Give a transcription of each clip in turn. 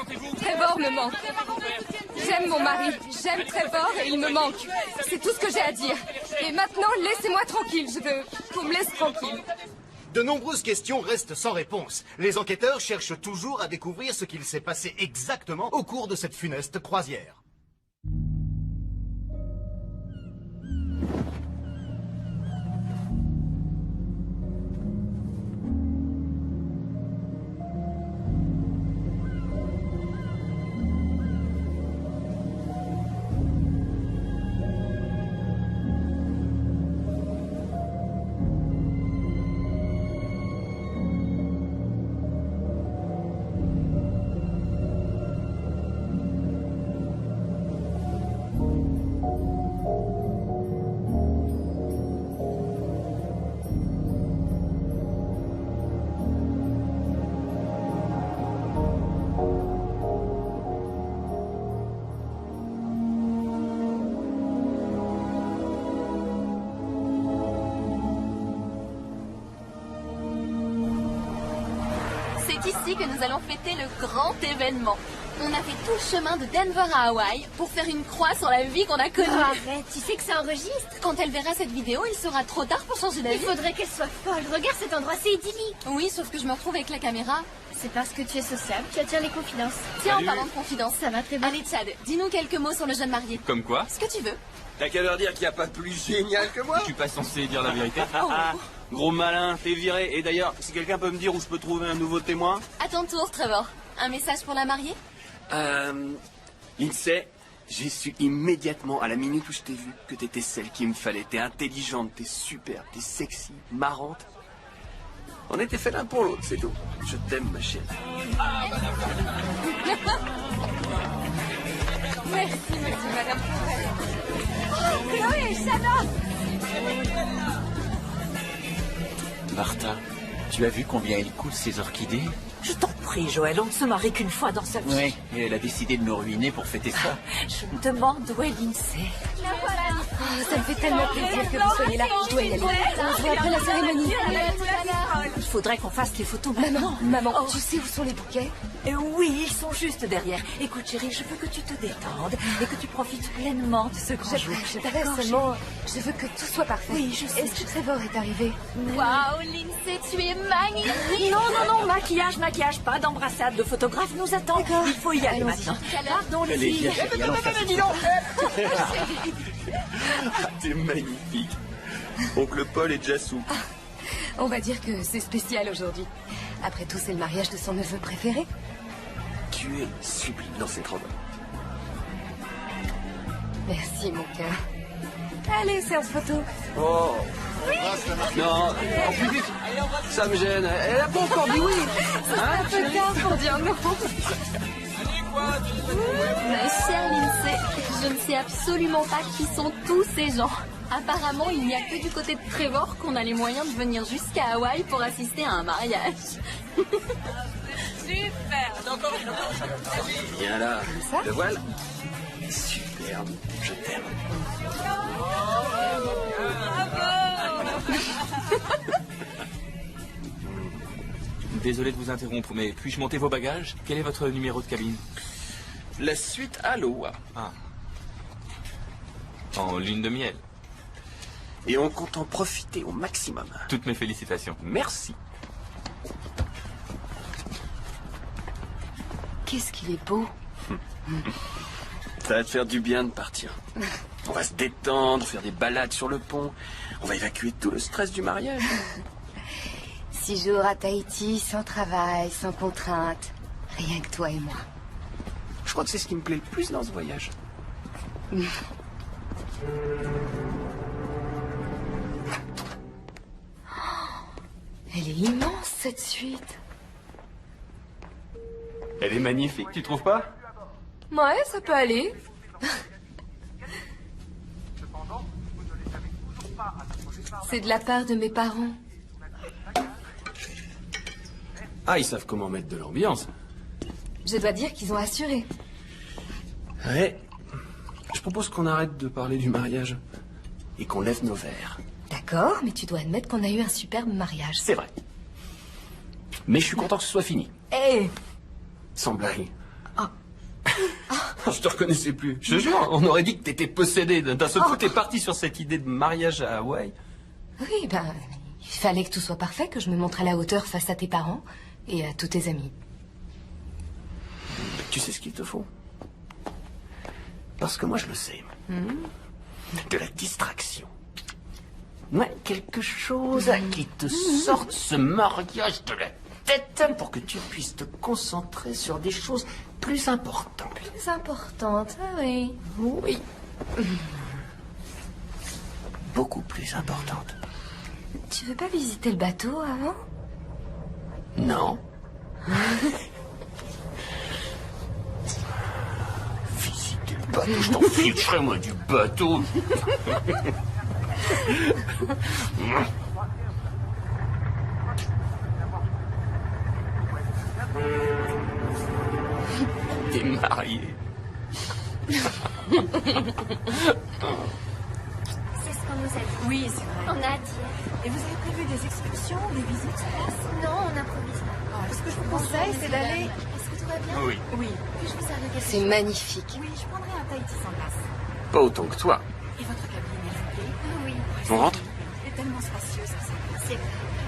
Trevor me manque. J'aime mon mari, j'aime Trevor et il me manque. C'est tout ce que j'ai à dire. Et maintenant, laissez-moi tranquille, je veux qu'on me laisse tranquille. De nombreuses questions restent sans réponse. Les enquêteurs cherchent toujours à découvrir ce qu'il s'est passé exactement au cours de cette funeste croisière. C'est ici que nous allons fêter le grand événement. On a fait tout le chemin de Denver à Hawaï pour faire une croix sur la vie qu'on a connue. Arrête, tu sais que ça enregistre. Quand elle verra cette vidéo, il sera trop tard pour changer d'avis. Il faudrait qu'elle soit folle. Regarde cet endroit, c'est idyllique. Oui, sauf que je me retrouve avec la caméra. C'est parce que tu es sociable, tu attires les confidences. Tiens, en parlant de confidence. Ça va très bien. Allez, Chad, dis-nous quelques mots sur le jeune marié. Comme quoi? Ce que tu veux. T'as qu'à leur dire qu'il n'y a pas plus génial que moi. Je suis pas censé dire la vérité. Gros malin, t'es viré. Et d'ailleurs, si quelqu'un peut me dire où je peux trouver un nouveau témoin. À ton tour, Trevor. Un message pour la mariée? Lindsay, j'ai su immédiatement, à la minute où je t'ai vu, que t'étais celle qu'il me fallait. T'es intelligente, t'es superbe, t'es sexy, marrante. On était fait l'un pour l'autre, c'est tout. Je t'aime, ma chérie. Merci, madame. Oh, Chloé, Shanna! Martha, tu as vu combien elle coûte ces orchidées? Je t'en prie, Joël, on ne se marie qu'une fois dans sa vie. Oui, et elle a décidé de nous ruiner pour fêter ça. Je me demande où est Lindsay. Oh, ça me fait tellement plaisir que vous soyez là. Je dois y aller. On se voit après la cérémonie. Il faudrait qu'on fasse les photos maintenant. Maman, Oh. tu sais où sont les bouquets? Oui, ils sont juste derrière. Écoute, chérie, je veux que tu te détendes et que tu profites pleinement de ce grand jour. J'aimerais seulement... Je veux que tout soit parfait. Oui, je sais. Est-ce que Trevor est arrivé? Waouh, Lindsay, tu es magnifique! Non, maquillage, pas d'embrassade. Le photographe nous attend. Il faut y aller maintenant. Pardon, les filles. Dis donc. T'es magnifique. Oncle Paul est déjà sous. On va dire que c'est spécial aujourd'hui. Après tout, c'est le mariage de son neveu préféré. Tu es sublime dans cette robe. Merci, mon cœur. Allez, séance photo. Oh. Non, en plus vite. Ça me gêne. Elle a pas encore dit oui. Un peu tard pour dire non. Ma chère Lindsay, je ne sais absolument pas qui sont tous ces gens. Apparemment, il n'y a que du côté de Trevor qu'on a les moyens de venir jusqu'à Hawaï pour assister à un mariage. Super. Viens là. Ça Le voile. Superbe. Je t'aime. Désolé de vous interrompre, mais puis-je monter vos bagages? Quel est votre numéro de cabine? La suite à l'Oa. Ah. En lune de miel. Et on compte en profiter au maximum. Toutes mes félicitations. Merci. Qu'est-ce qu'il est beau. Ça va te faire du bien de partir. On va se détendre, faire des balades sur le pont. On va évacuer tout le stress du mariage. 6 jours à Tahiti, sans travail, sans contrainte. Rien que toi et moi. Je crois que c'est ce qui me plaît le plus dans ce voyage. Elle est immense, cette suite. Elle est magnifique, tu trouves pas? Ouais, ça peut aller. C'est de la part de mes parents. Ah, ils savent comment mettre de l'ambiance. Je dois dire qu'ils ont assuré. Ouais. Je propose qu'on arrête de parler du mariage et qu'on lève nos verres. D'accord, mais tu dois admettre qu'on a eu un superbe mariage. C'est vrai. Mais je suis content que ce soit fini. Hé Sans blague. Oh, Je te reconnaissais plus. Je te jure, on aurait dit que t'étais possédé. D'un seul coup, t'es parti sur cette idée de mariage à Hawaï. Oui, ben, il fallait que tout soit parfait, que je me montre à la hauteur face à tes parents et à tous tes amis. Tu sais ce qu'il te faut? Parce que moi, je le sais. De la distraction. Ouais, quelque chose qui te sorte ce mariage de la tête pour que tu puisses te concentrer sur des choses plus importantes. Plus importante, ah oui. Oui. Beaucoup plus importantes. Tu veux pas visiter le bateau avant? Non. Visiter le bateau, je t'en ficherais, moi, du bateau. T'es marié. C'est ce qu'on nous a dit. Oui, c'est vrai. On a dit. Et vous avez prévu des excursions, des visites sur place? Non, on improvise pas. Ce que je vous conseille, c'est d'aller... Est-ce que tout va bien? Oui. Oui. Puis-je vous servir quelque C'est chose? magnifique. Oui, je prendrai un Tahiti sans glace. Pas autant que toi. Et votre cabine, elle vous plaît? Oui, On rentre? Elle est tellement spacieuse, cette c'est vrai.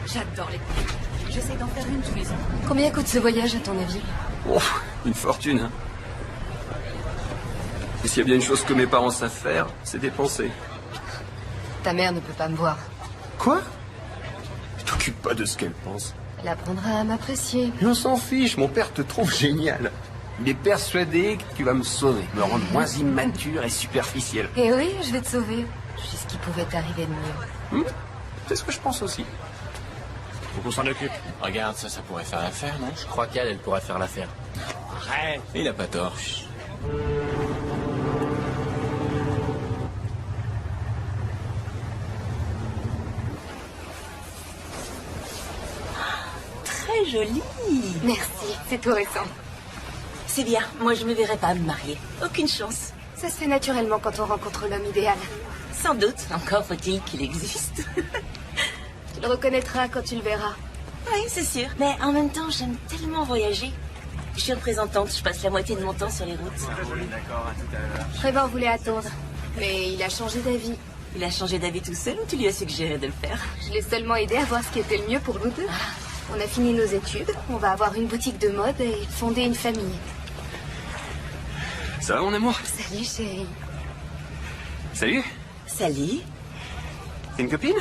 J'adore les cabines. J'essaie d'en faire une tous les ans. Combien coûte ce voyage, à ton avis? Oh, une fortune, hein. Et s'il y a bien une chose que mes parents savent faire, c'est dépenser. Ta mère ne peut pas me voir. Quoi? Je t'occupe pas de ce qu'elle pense. Elle apprendra à m'apprécier. Mais on s'en fiche, mon père te trouve génial. Il est persuadé que tu vas me sauver, me rendre moins immature et superficielle. Et oui, je vais te sauver. Je sais ce qui pouvait t'arriver de mieux. C'est ce que je pense aussi. Faut qu'on s'en occupe. Regarde, ça pourrait faire l'affaire, non? Je crois qu'elle pourrait faire l'affaire. Arrête! Il a pas tort. Très jolie. Merci, c'est tout récent. C'est bien. Moi, je me verrais pas me marier. Aucune chance. Ça se fait naturellement quand on rencontre l'homme idéal. Sans doute. Encore faut-il qu'il existe. Tu le reconnaîtras quand tu le verras. Oui, c'est sûr. Mais en même temps, j'aime tellement voyager. Je suis représentante. Je passe la moitié de mon temps sur les routes. Trevor voulait attendre, mais il a changé d'avis. Il a changé d'avis tout seul ou tu lui as suggéré de le faire? Je l'ai seulement aidé à voir ce qui était le mieux pour nous deux. On a fini nos études, on va avoir une boutique de mode et fonder une famille. Ça va, mon amour? Salut, chérie. Salut. Salut. T'es une copine?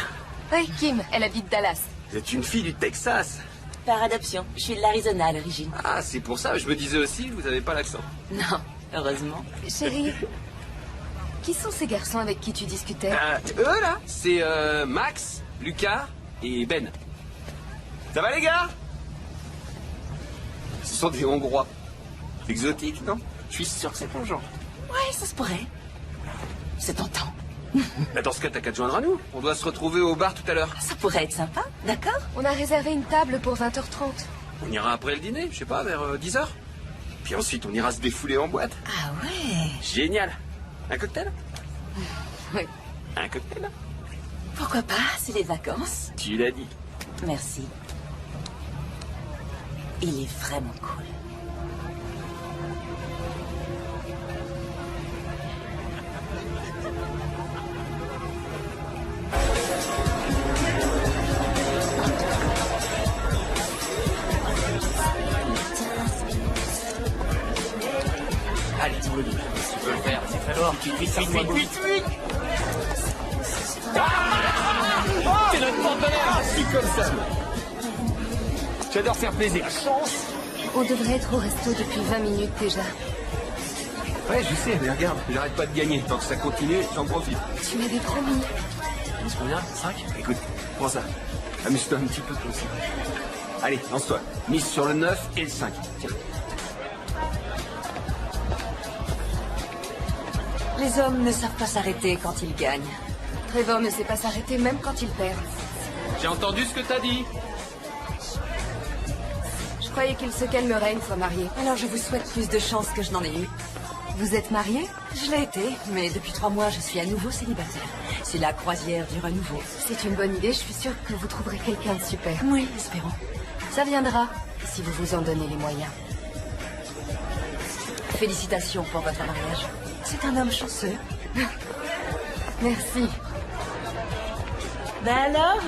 Oui, Kim, elle habite Dallas. Vous êtes une fille du Texas. Par adoption. Je suis de l'Arizona à l'origine. Ah, c'est pour ça, je me disais aussi, vous avez pas l'accent. Non, heureusement. Chérie, qui sont ces garçons avec qui tu discutais? Eux, là, c'est Max, Lucas et Ben. Ça va, les gars? Ce sont des Hongrois. Exotiques, non? Je suis sûr que c'est ton genre. Ouais, ça se pourrait. C'est tentant. Bah, dans ce cas, t'as qu'à te joindre à nous. On doit se retrouver au bar tout à l'heure. Ça pourrait être sympa, d'accord? On a réservé une table pour 20h30. On ira après le dîner, je sais pas, vers 10h. Puis ensuite, on ira se défouler en boîte. Ah ouais. Génial. Un cocktail? Oui. Un cocktail? Pourquoi pas, c'est les vacances. Tu l'as dit. Merci. Il est vraiment cool. Allez, tire le double. Tu peux le faire, c'est très fort. Vite. C'est notre porte-bonheur. Je suis comme ça. J'adore faire plaisir. On devrait être au resto depuis 20 minutes déjà. Ouais, je sais, mais regarde, j'arrête pas de gagner. Tant que ça continue, j'en profite. Tu m'avais promis. C'est combien? 5? Écoute, prends ça. Amuse-toi un petit peu toi aussi. Allez, lance-toi. Mise sur le 9 et le 5. Tiens. Les hommes ne savent pas s'arrêter quand ils gagnent. Trevor ne sait pas s'arrêter même quand il perd. J'ai entendu ce que t'as dit. Je croyais qu'il se calmerait une fois marié. Alors je vous souhaite plus de chance que je n'en ai eu. Vous êtes mariés? Je l'ai été, mais depuis 3 mois, je suis à nouveau célibataire. Si la croisière dure à nouveau. C'est une bonne idée, je suis sûre que vous trouverez quelqu'un de super. Oui, espérons. Ça viendra, si vous vous en donnez les moyens. félicitations pour votre mariage. C'est un homme chanceux. Merci. Ben alors,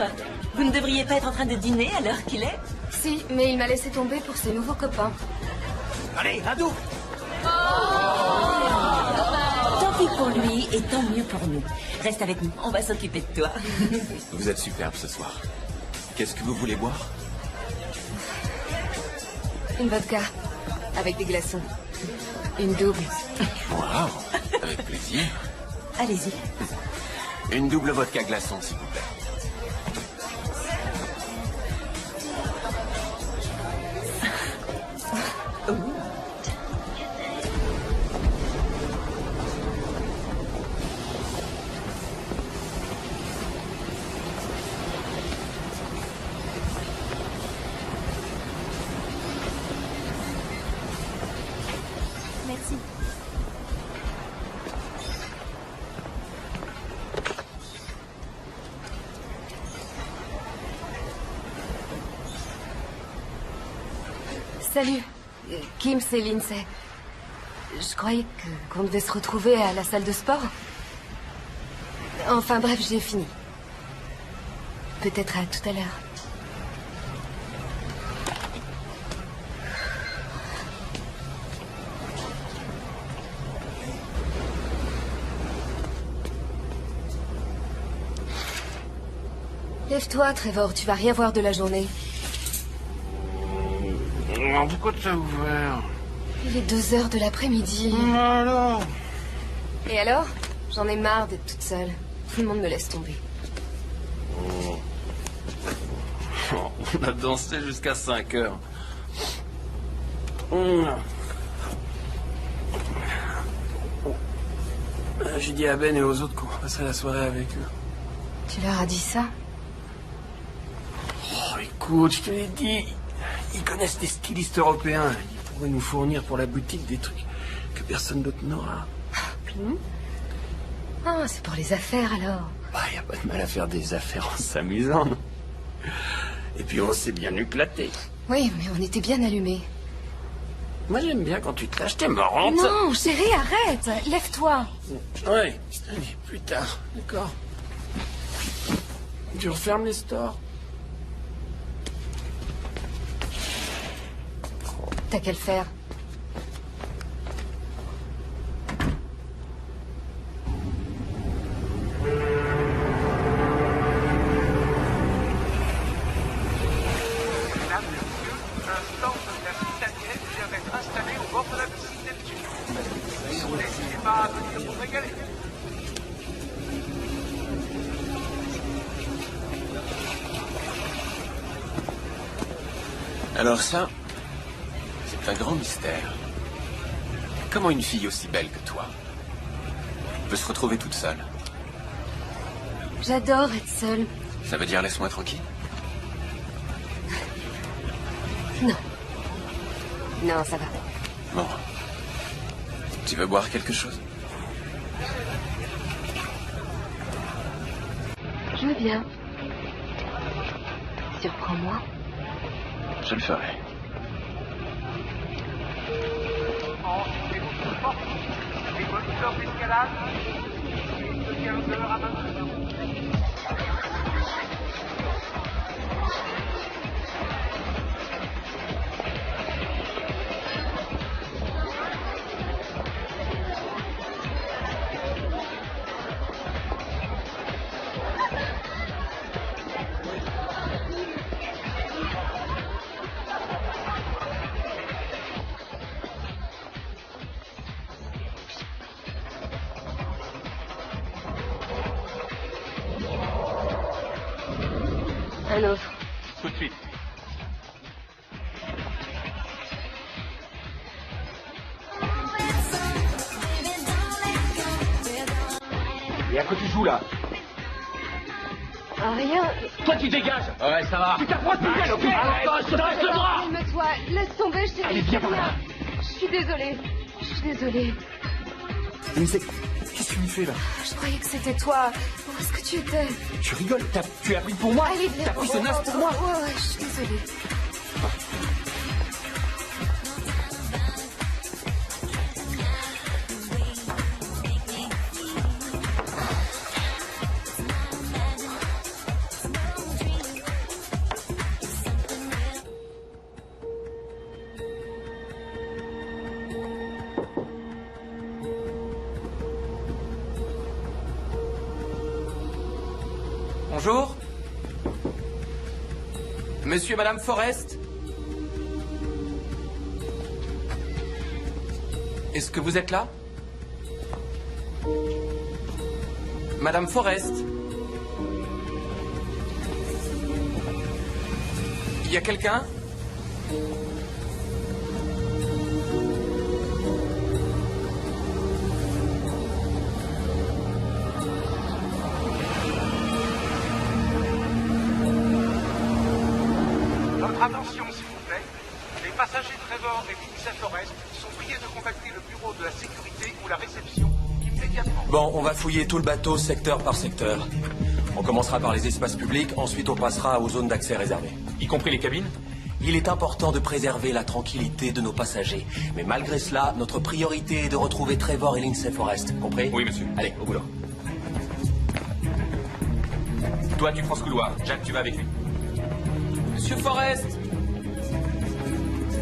vous ne devriez pas être en train de dîner à l'heure qu'il est? Si, mais il m'a laissé tomber pour ses nouveaux copains. Allez, ado! Tant pis pour lui et tant mieux pour nous. Reste avec nous, on va s'occuper de toi. Vous êtes superbe ce soir. Qu'est-ce que vous voulez boire? Une vodka. Avec des glaçons. Une double. Waouh, avec plaisir. Allez-y. Une double vodka glaçon, s'il vous plaît. Merci. Salut. Kim, c'est Lindsay. Je croyais qu'on devait se retrouver à la salle de sport. Enfin bref, j'ai fini. Peut-être à tout à l'heure. Lève-toi, Trevor, tu vas rien voir de la journée. Pourquoi tu as ouvert? Il est 2 heures de l'après-midi. Alors? Et alors? J'en ai marre d'être toute seule. Tout le monde me laisse tomber. On a dansé jusqu'à 5 heures. J'ai dit à Ben et aux autres qu'on passerait la soirée avec eux. Tu leur as dit ça? Oh, écoute, je te l'ai dit. Ils connaissent des stylistes européens. Ils pourraient nous fournir pour la boutique des trucs que personne d'autre n'aura. Ah, c'est pour les affaires alors. Bah, y a pas de mal à faire des affaires en s'amusant, non? Et puis on s'est bien éclaté. Oui, mais on était bien allumés. Moi j'aime bien quand tu te lâches, t'es marrante. Non, chérie, arrête. Lève-toi. Ouais, allez, plus tard, d'accord. Tu refermes les stores. T'as qu'à le faire. Alors ça, c'est un grand mystère. Comment une fille aussi belle que toi peut se retrouver toute seule? J'adore être seule. Ça veut dire laisse-moi tranquille? Non. Non, ça va. Bon. Tu veux boire quelque chose? Je veux bien. Surprends-moi. Je le ferai. Un autre. Tout de suite. Et à quoi tu joues là? Ah, rien. Toi tu dégages. Ouais, ça va. Tu t'approches plus d'elle, ok? Arrête, je te laisse le bras. Calme-toi. Laisse tomber, chérie. Allez, viens par là. Je suis désolée. Je suis désolée. Mais qu'est-ce que tu me fais là? Je croyais que c'était toi. Où est-ce que tu étais? Tu rigoles, tu as pris pour moi? Allez, viens. T'as pris ce naze pour moi? Ouais, je suis désolée. Bonjour. Monsieur et Madame Forrest. Est-ce que vous êtes là? Madame Forrest. Il y a quelqu'un? Votre attention, s'il vous plaît. Les passagers Trevor et Lindsay Forrest sont priés de contacter le bureau de la sécurité ou la réception immédiatement. Bon, on va fouiller tout le bateau secteur par secteur. On commencera par les espaces publics, ensuite on passera aux zones d'accès réservées. Y compris les cabines? Il est important de préserver la tranquillité de nos passagers. Mais malgré cela, notre priorité est de retrouver Trevor et Lindsay Forrest. Compris? Oui, monsieur. Allez, au boulot. Toi, tu prends ce couloir. Jack, tu vas avec lui. Monsieur Forrest.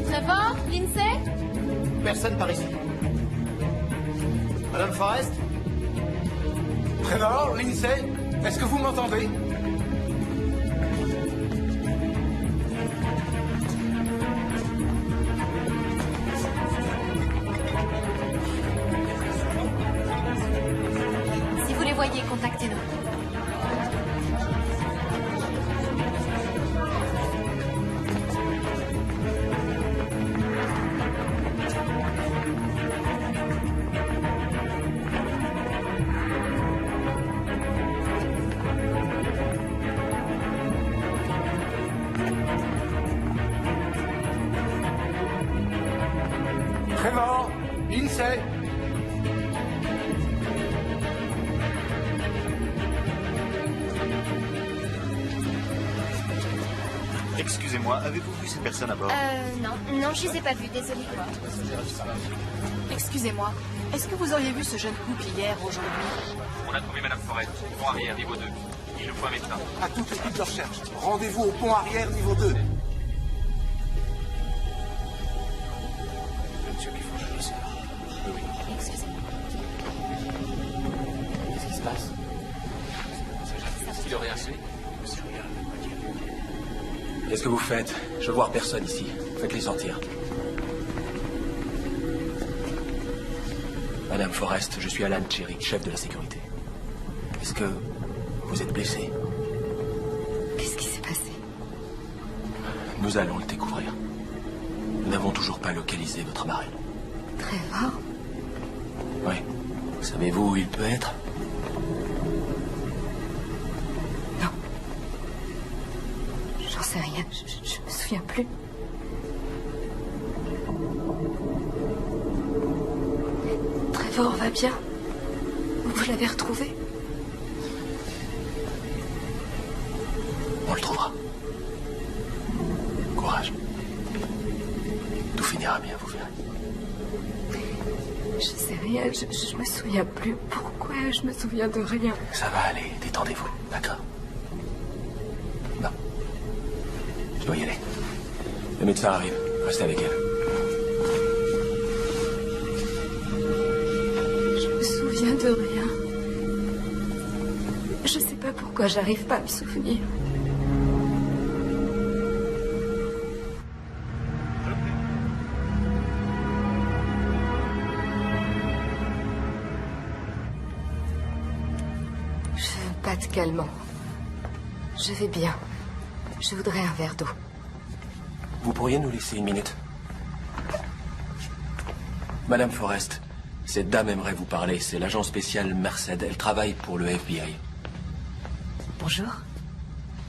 Trevor? Lindsay? Personne par ici. Madame Forrest? Trevor, Lindsay, est-ce que vous m'entendez? Si vous les voyez, contactez-nous. Trevor, Lindsay. Excusez-moi, avez-vous vu ces personnes à bord? Non, je les ai pas vus, désolée. Excusez-moi, est-ce que vous auriez vu ce jeune couple hier, aujourd'hui? On a trouvé Madame Forrest, pont arrière, niveau 2. Il nous faut un médecin. À toute l'équipe de recherche. Rendez-vous au pont arrière, niveau 2. Excusez-moi. Qu'est-ce qui se passe? Il aurait un suivi? Qu'est-ce que vous faites? Je veux voir personne ici. Faites-les sortir. Madame Forrest, je suis Alan Cherry, chef de la sécurité. Est-ce que vous êtes blessé? Qu'est-ce qui s'est passé? Nous allons le découvrir. Nous n'avons toujours pas localisé votre marraine. Trevor? Oui. Savez-vous où il peut être? Non. J'en sais rien. Je me souviens plus. Trevor va bien. Vous l'avez retrouvé? On le trouvera. Courage. Tout finira bien, vous verrez. Je sais rien, je me souviens plus. Pourquoi je me souviens de rien? Ça va aller, détendez-vous, d'accord? Non. Je dois y aller. Le médecin arrive, restez avec elle. Je me souviens de rien. Je sais pas pourquoi j'arrive pas à me souvenir. Pas de calmant. Je vais bien. Je voudrais un verre d'eau. Vous pourriez nous laisser une minute? Madame Forrest, cette dame aimerait vous parler. C'est l'agent spécial Merced. Elle travaille pour le FBI. Bonjour.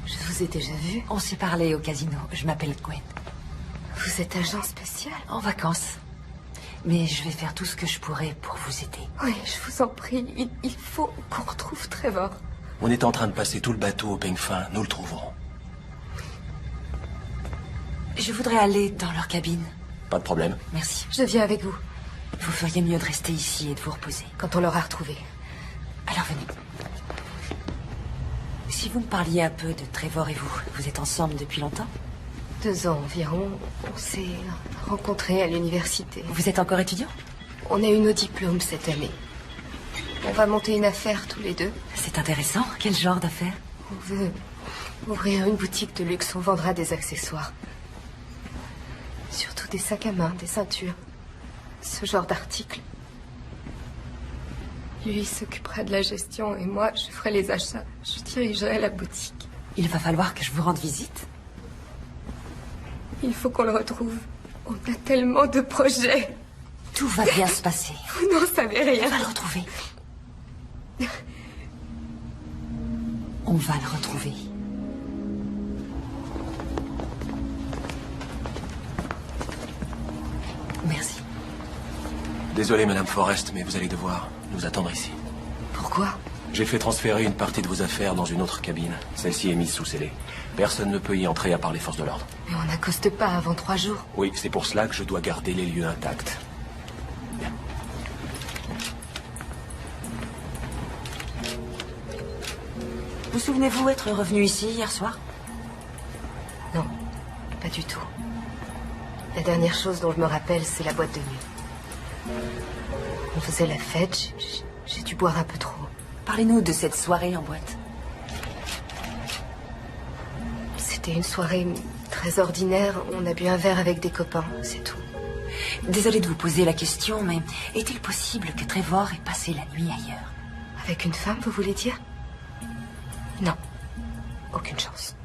Je vous ai déjà vu. On s'est parlé au casino. Je m'appelle Gwen. Vous êtes agent spécial? En vacances. Mais je vais faire tout ce que je pourrai pour vous aider. Oui, je vous en prie. Il faut qu'on retrouve Trevor. On est en train de passer tout le bateau au peigne fin. Nous le trouverons. Je voudrais aller dans leur cabine. Pas de problème. Merci. Je viens avec vous. Vous feriez mieux de rester ici et de vous reposer. Quand on l'aura retrouvé. Alors venez. Si vous me parliez un peu de Trevor et vous, vous êtes ensemble depuis longtemps? 2 ans environ. On s'est rencontrés à l'université. Vous êtes encore étudiant? On a eu nos diplômes cette année. On va monter une affaire tous les deux. C'est intéressant. Quel genre d'affaire? On veut ouvrir une boutique de luxe, on vendra des accessoires. Surtout des sacs à main, des ceintures. Ce genre d'articles. Lui s'occupera de la gestion et moi, je ferai les achats. Je dirigerai la boutique. Il va falloir que je vous rende visite. Il faut qu'on le retrouve. On a tellement de projets. Tout va bien se passer. Vous n'en savez rien. On va le retrouver. On va le retrouver. Merci. Désolé, Madame Forrest, mais vous allez devoir nous attendre ici. Pourquoi? J'ai fait transférer une partie de vos affaires dans une autre cabine. Celle-ci est mise sous scellé. Personne ne peut y entrer à part les forces de l'ordre. Mais on n'accoste pas avant 3 jours. Oui, c'est pour cela que je dois garder les lieux intacts. Bien. Vous souvenez-vous être revenu ici hier soir? Non, pas du tout. La dernière chose dont je me rappelle, c'est la boîte de nuit. On faisait la fête, j'ai dû boire un peu trop. Parlez-nous de cette soirée en boîte. C'était une soirée très ordinaire. On a bu un verre avec des copains, c'est tout. Désolée de vous poser la question, mais est-il possible que Trevor ait passé la nuit ailleurs? Avec une femme, vous voulez dire? Non. Aucune chance.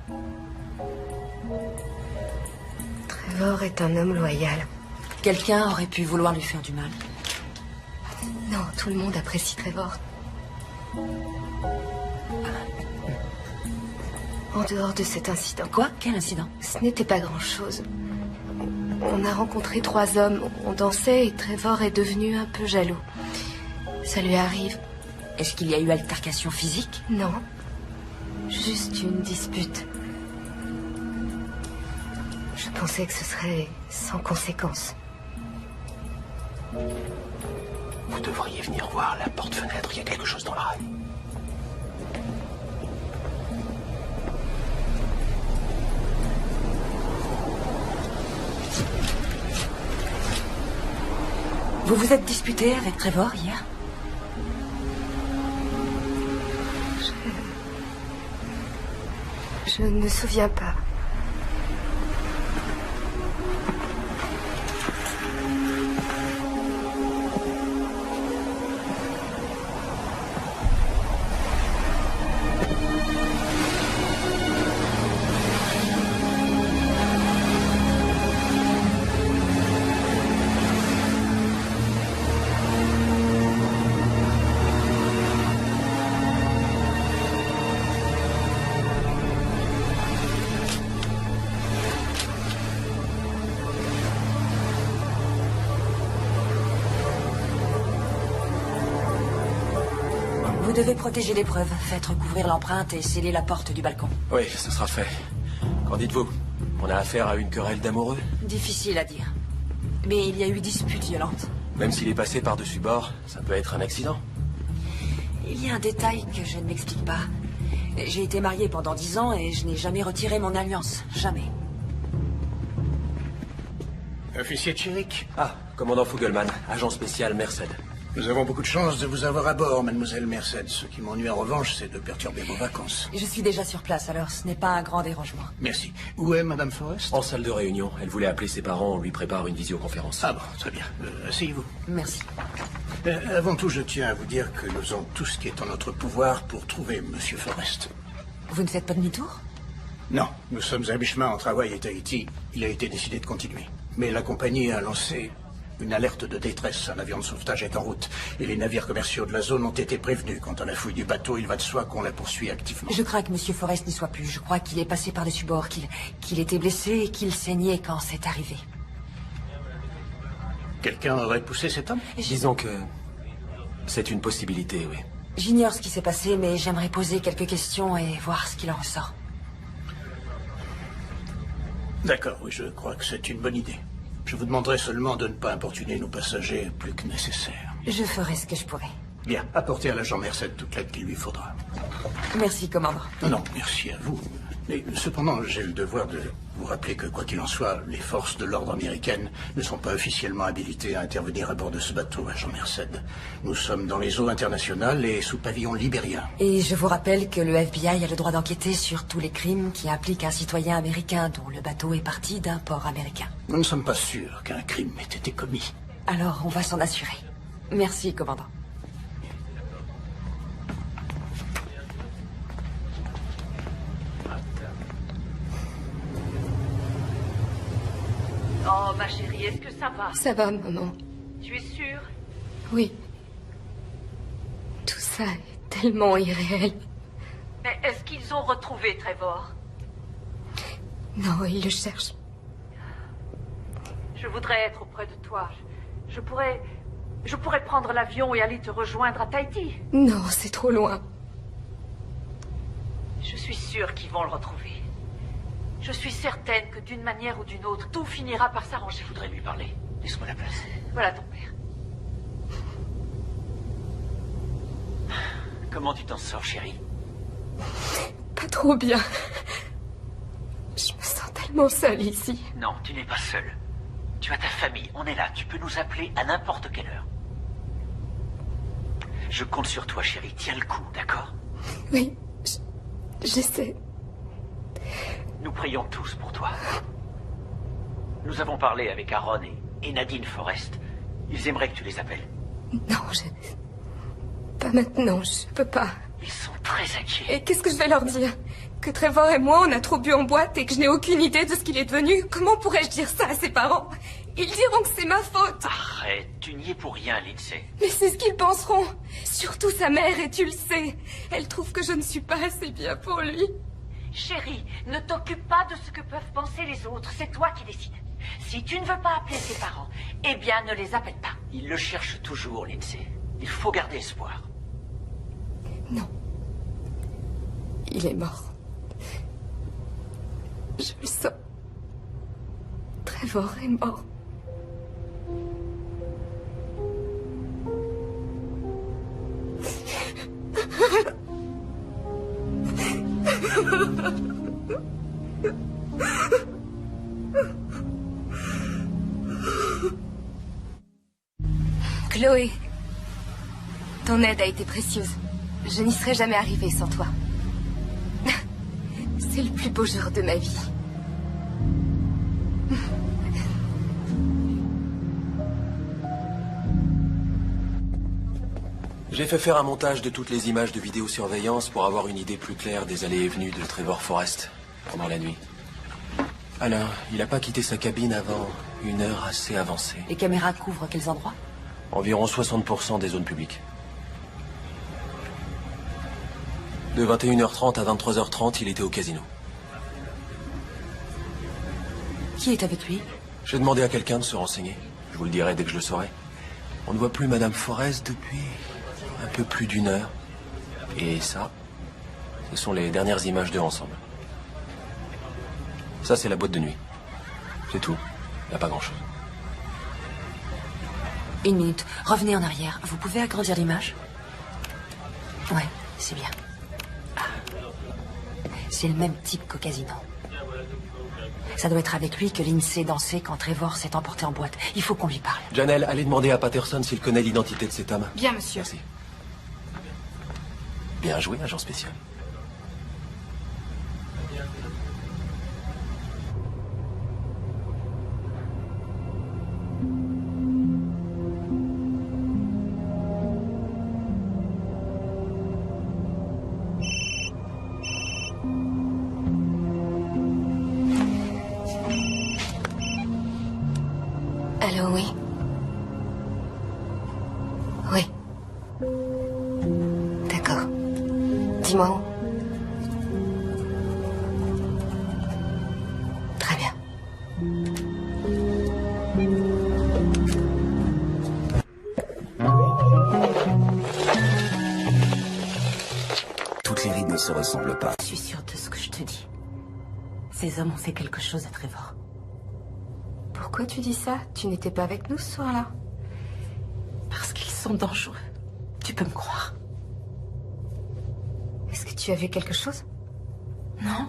Trevor est un homme loyal. Quelqu'un aurait pu vouloir lui faire du mal. Non, tout le monde apprécie Trevor. En dehors de cet incident. Quoi? Quel incident? Ce n'était pas grand-chose. On a rencontré 3 hommes. On dansait et Trevor est devenu un peu jaloux. Ça lui arrive. Est-ce qu'il y a eu altercation physique? Non. Juste une dispute. Je pensais que ce serait sans conséquence. Vous devriez venir voir la porte-fenêtre. Il y a quelque chose dans la rail. Vous vous êtes disputé avec Trevor hier? Je ne me souviens pas. Vous devez protéger les preuves. Faites recouvrir l'empreinte et sceller la porte du balcon. Oui, ce sera fait. Qu'en dites-vous? On a affaire à une querelle d'amoureux? Difficile à dire. Mais il y a eu dispute violente. Même s'il est passé par-dessus bord, ça peut être un accident. Il y a un détail que je ne m'explique pas. J'ai été mariée pendant 10 ans et je n'ai jamais retiré mon alliance. Jamais. Officier Chirik. Ah, commandant Fugleman, agent spécial Merced. Nous avons beaucoup de chance de vous avoir à bord, mademoiselle Merced. Ce qui m'ennuie en revanche, c'est de perturber vos vacances. Je suis déjà sur place, alors ce n'est pas un grand dérangement. Merci. Où est madame Forrest? En salle de réunion. Elle voulait appeler ses parents, on lui prépare une visioconférence. Ah bon, très bien. Asseyez-vous. Merci. Avant tout, je tiens à vous dire que nous faisons tout ce qui est en notre pouvoir pour trouver monsieur Forrest. Vous ne faites pas demi-tour? Non, nous sommes à mi-chemin entre Hawaï et Tahiti. Il a été décidé de continuer. Mais la compagnie a lancé une alerte de détresse. Un avion de sauvetage est en route. Et les navires commerciaux de la zone ont été prévenus. Quant à la fouille du bateau, il va de soi qu'on la poursuit activement. Je crains que monsieur Forrest n'y soit plus. Je crois qu'il est passé par-dessus bord, qu'il était blessé et qu'il saignait quand c'est arrivé. Quelqu'un aurait poussé cet homme? Disons que c'est une possibilité, oui. J'ignore ce qui s'est passé, mais j'aimerais poser quelques questions et voir ce qu'il en ressort. D'accord, oui, je crois que c'est une bonne idée. Je vous demanderai seulement de ne pas importuner nos passagers plus que nécessaire. Je ferai ce que je pourrai. Bien, apportez à l'agent Merced toute l'aide qu'il lui faudra. Merci, commandant. Non, merci à vous. Mais cependant, j'ai le devoir de vous rappeler que, quoi qu'il en soit, les forces de l'ordre américaines ne sont pas officiellement habilitées à intervenir à bord de ce bateau, agent Merced. Nous sommes dans les eaux internationales et sous pavillon libérien. Et je vous rappelle que le FBI a le droit d'enquêter sur tous les crimes qui impliquent un citoyen américain dont le bateau est parti d'un port américain. Nous ne sommes pas sûrs qu'un crime ait été commis. Alors, on va s'en assurer. Merci, commandant. Oh, ma chérie, est-ce que ça va? Ça va, maman. Tu es sûre? Oui. Tout ça est tellement irréel. Mais est-ce qu'ils ont retrouvé Trevor? Non, ils le cherchent. Je voudrais être auprès de toi. Je pourrais prendre l'avion et aller te rejoindre à Tahiti. Non, c'est trop loin. Je suis sûre qu'ils vont le retrouver. Je suis certaine que d'une manière ou d'une autre, tout finira par s'arranger. Je voudrais lui parler. Laisse-moi la place. Voilà ton père. Comment tu t'en sors, chérie? Pas trop bien. Je me sens tellement seule ici. Non, tu n'es pas seule. Tu as ta famille, on est là. Tu peux nous appeler à n'importe quelle heure. Je compte sur toi, chérie. Tiens le coup, d'accord? Oui, j'essaie. Nous prions tous pour toi. Nous avons parlé avec Aaron et Nadine Forrest. Ils aimeraient que tu les appelles. Non, pas maintenant, je peux pas. Ils sont très inquiets. Et qu'est-ce que je vais leur dire? Que Trevor et moi, on a trop bu en boîte et que je n'ai aucune idée de ce qu'il est devenu? Comment pourrais-je dire ça à ses parents? Ils diront que c'est ma faute. Arrête, tu n'y es pour rien, Lindsay. Mais c'est ce qu'ils penseront. Surtout sa mère, et tu le sais. Elle trouve que je ne suis pas assez bien pour lui. Chérie, ne t'occupe pas de ce que peuvent penser les autres. C'est toi qui décides. Si tu ne veux pas appeler tes parents, eh bien, ne les appelle pas. Ils le cherchent toujours, Lindsay. Il faut garder espoir. Non. Il est mort. Je le sens. Trevor est mort. Chloé, ton aide a été précieuse. Je n'y serais jamais arrivée sans toi. C'est le plus beau jour de ma vie. J'ai fait faire un montage de toutes les images de vidéosurveillance pour avoir une idée plus claire des allées et venues de Trevor Forrest pendant la nuit. Alors, il n'a pas quitté sa cabine avant une heure assez avancée. Les caméras couvrent quels endroits? Environ 60% des zones publiques. De 21h30 à 23h30, il était au casino. Qui est avec lui? J'ai demandé à quelqu'un de se renseigner. Je vous le dirai dès que je le saurai. On ne voit plus Madame Forrest depuis un peu plus d'une heure. Et ça, ce sont les dernières images d'eux ensemble. Ça, c'est la boîte de nuit. C'est tout. Il n'y a pas grand-chose. Une minute. Revenez en arrière. Vous pouvez agrandir l'image? Ouais, c'est bien. C'est le même type qu'au casino. Ça doit être avec lui que Lindsay dansait quand Trevor s'est emporté en boîte. Il faut qu'on lui parle. Janelle, allez demander à Patterson s'il connaît l'identité de cet homme. Bien, monsieur. Merci. Bien joué, agent spécial. Allô, oui. Oui. D'accord. Dis-moi où. Très bien. Toutes les rides ne se ressemblent pas. Je suis sûre de ce que je te dis. Ces hommes ont fait quelque chose à Trevor. Pourquoi tu dis ça? Tu n'étais pas avec nous ce soir-là? Parce qu'ils sont dangereux. Tu peux me croire. Est-ce que tu as vu quelque chose? Non.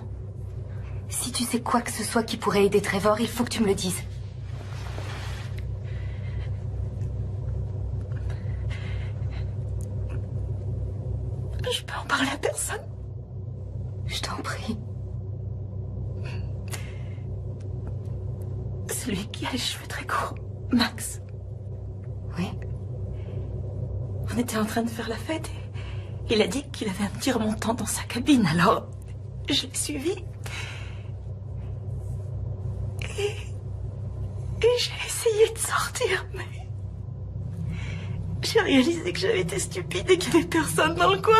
Si tu sais quoi que ce soit qui pourrait aider Trevor, il faut que tu me le dises. Je peux en parler à personne. Je t'en prie. Celui qui a les cheveux très courts. Max. Oui. On était en train de faire la fête et il a dit qu'il avait un petit remontant dans sa cabine, alors je l'ai suivi. Et j'ai essayé de sortir, mais j'ai réalisé que j'avais été stupide et qu'il n'y avait personne dans le coin.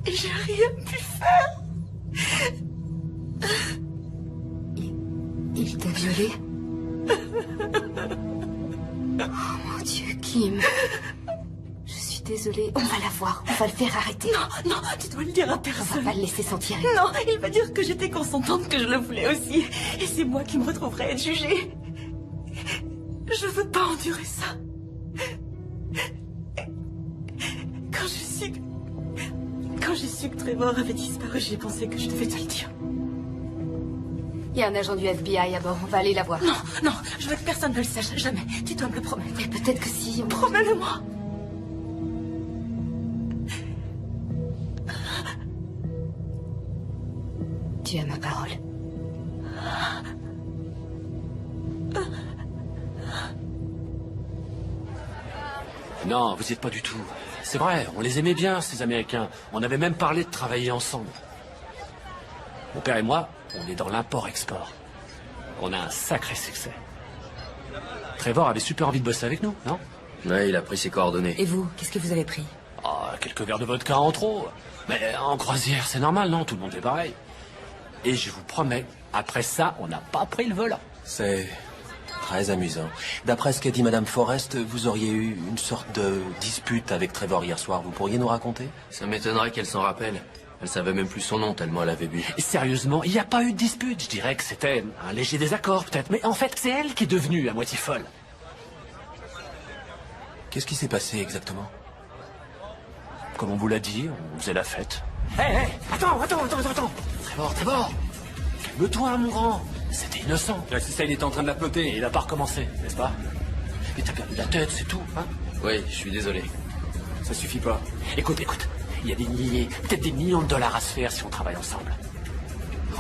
Et j'ai rien pu faire. Il t'a violée? Oh mon Dieu, Kim. Je suis désolée. On va la voir. On va le faire arrêter. Non, non, tu dois le dire à personne. On va pas le laisser s'en tirer. Non, il va dire que j'étais consentante, que je le voulais aussi. Et c'est moi qui me retrouverai à être jugée. Je veux pas endurer ça. Quand j'ai su que Trevor avait disparu, j'ai pensé que je devais te le dire. Il y a un agent du FBI à bord. On va aller la voir. Non, non, je veux que personne ne le sache. Jamais. Tu dois me le promettre. Mais peut-être que si... Promets-le-moi. Tu as ma parole. Non, vous y êtes pas du tout. C'est vrai, on les aimait bien, ces Américains. On avait même parlé de travailler ensemble. Mon père et moi, on est dans l'import-export. On a un sacré succès. Trevor avait super envie de bosser avec nous, non? Ouais, il a pris ses coordonnées. Et vous, qu'est-ce que vous avez pris? Oh, quelques verres de vodka en trop. Mais en croisière, c'est normal, non? Tout le monde fait pareil. Et je vous promets, après ça, on n'a pas pris le volant. C'est très amusant. D'après ce qu'a dit Madame Forrest, vous auriez eu une sorte de dispute avec Trevor hier soir. Vous pourriez nous raconter? Ça m'étonnerait qu'elle s'en rappelle. Elle savait même plus son nom tellement elle avait bu. Et sérieusement, il n'y a pas eu de dispute. Je dirais que c'était un léger désaccord, peut-être. Mais en fait, c'est elle qui est devenue à moitié folle. Qu'est-ce qui s'est passé exactement? Comme on vous l'a dit, on faisait la fête. Hé, attends. Trevor, calme-toi, mon grand. C'était innocent. C'est ça, il était en train de la ploter. Et il n'a pas recommencé, n'est-ce pas? Mais t'as perdu la tête, c'est tout, hein? Oui, je suis désolé. Ça suffit pas. Écoute. Il y a des milliers, peut-être des millions de dollars à se faire si on travaille ensemble.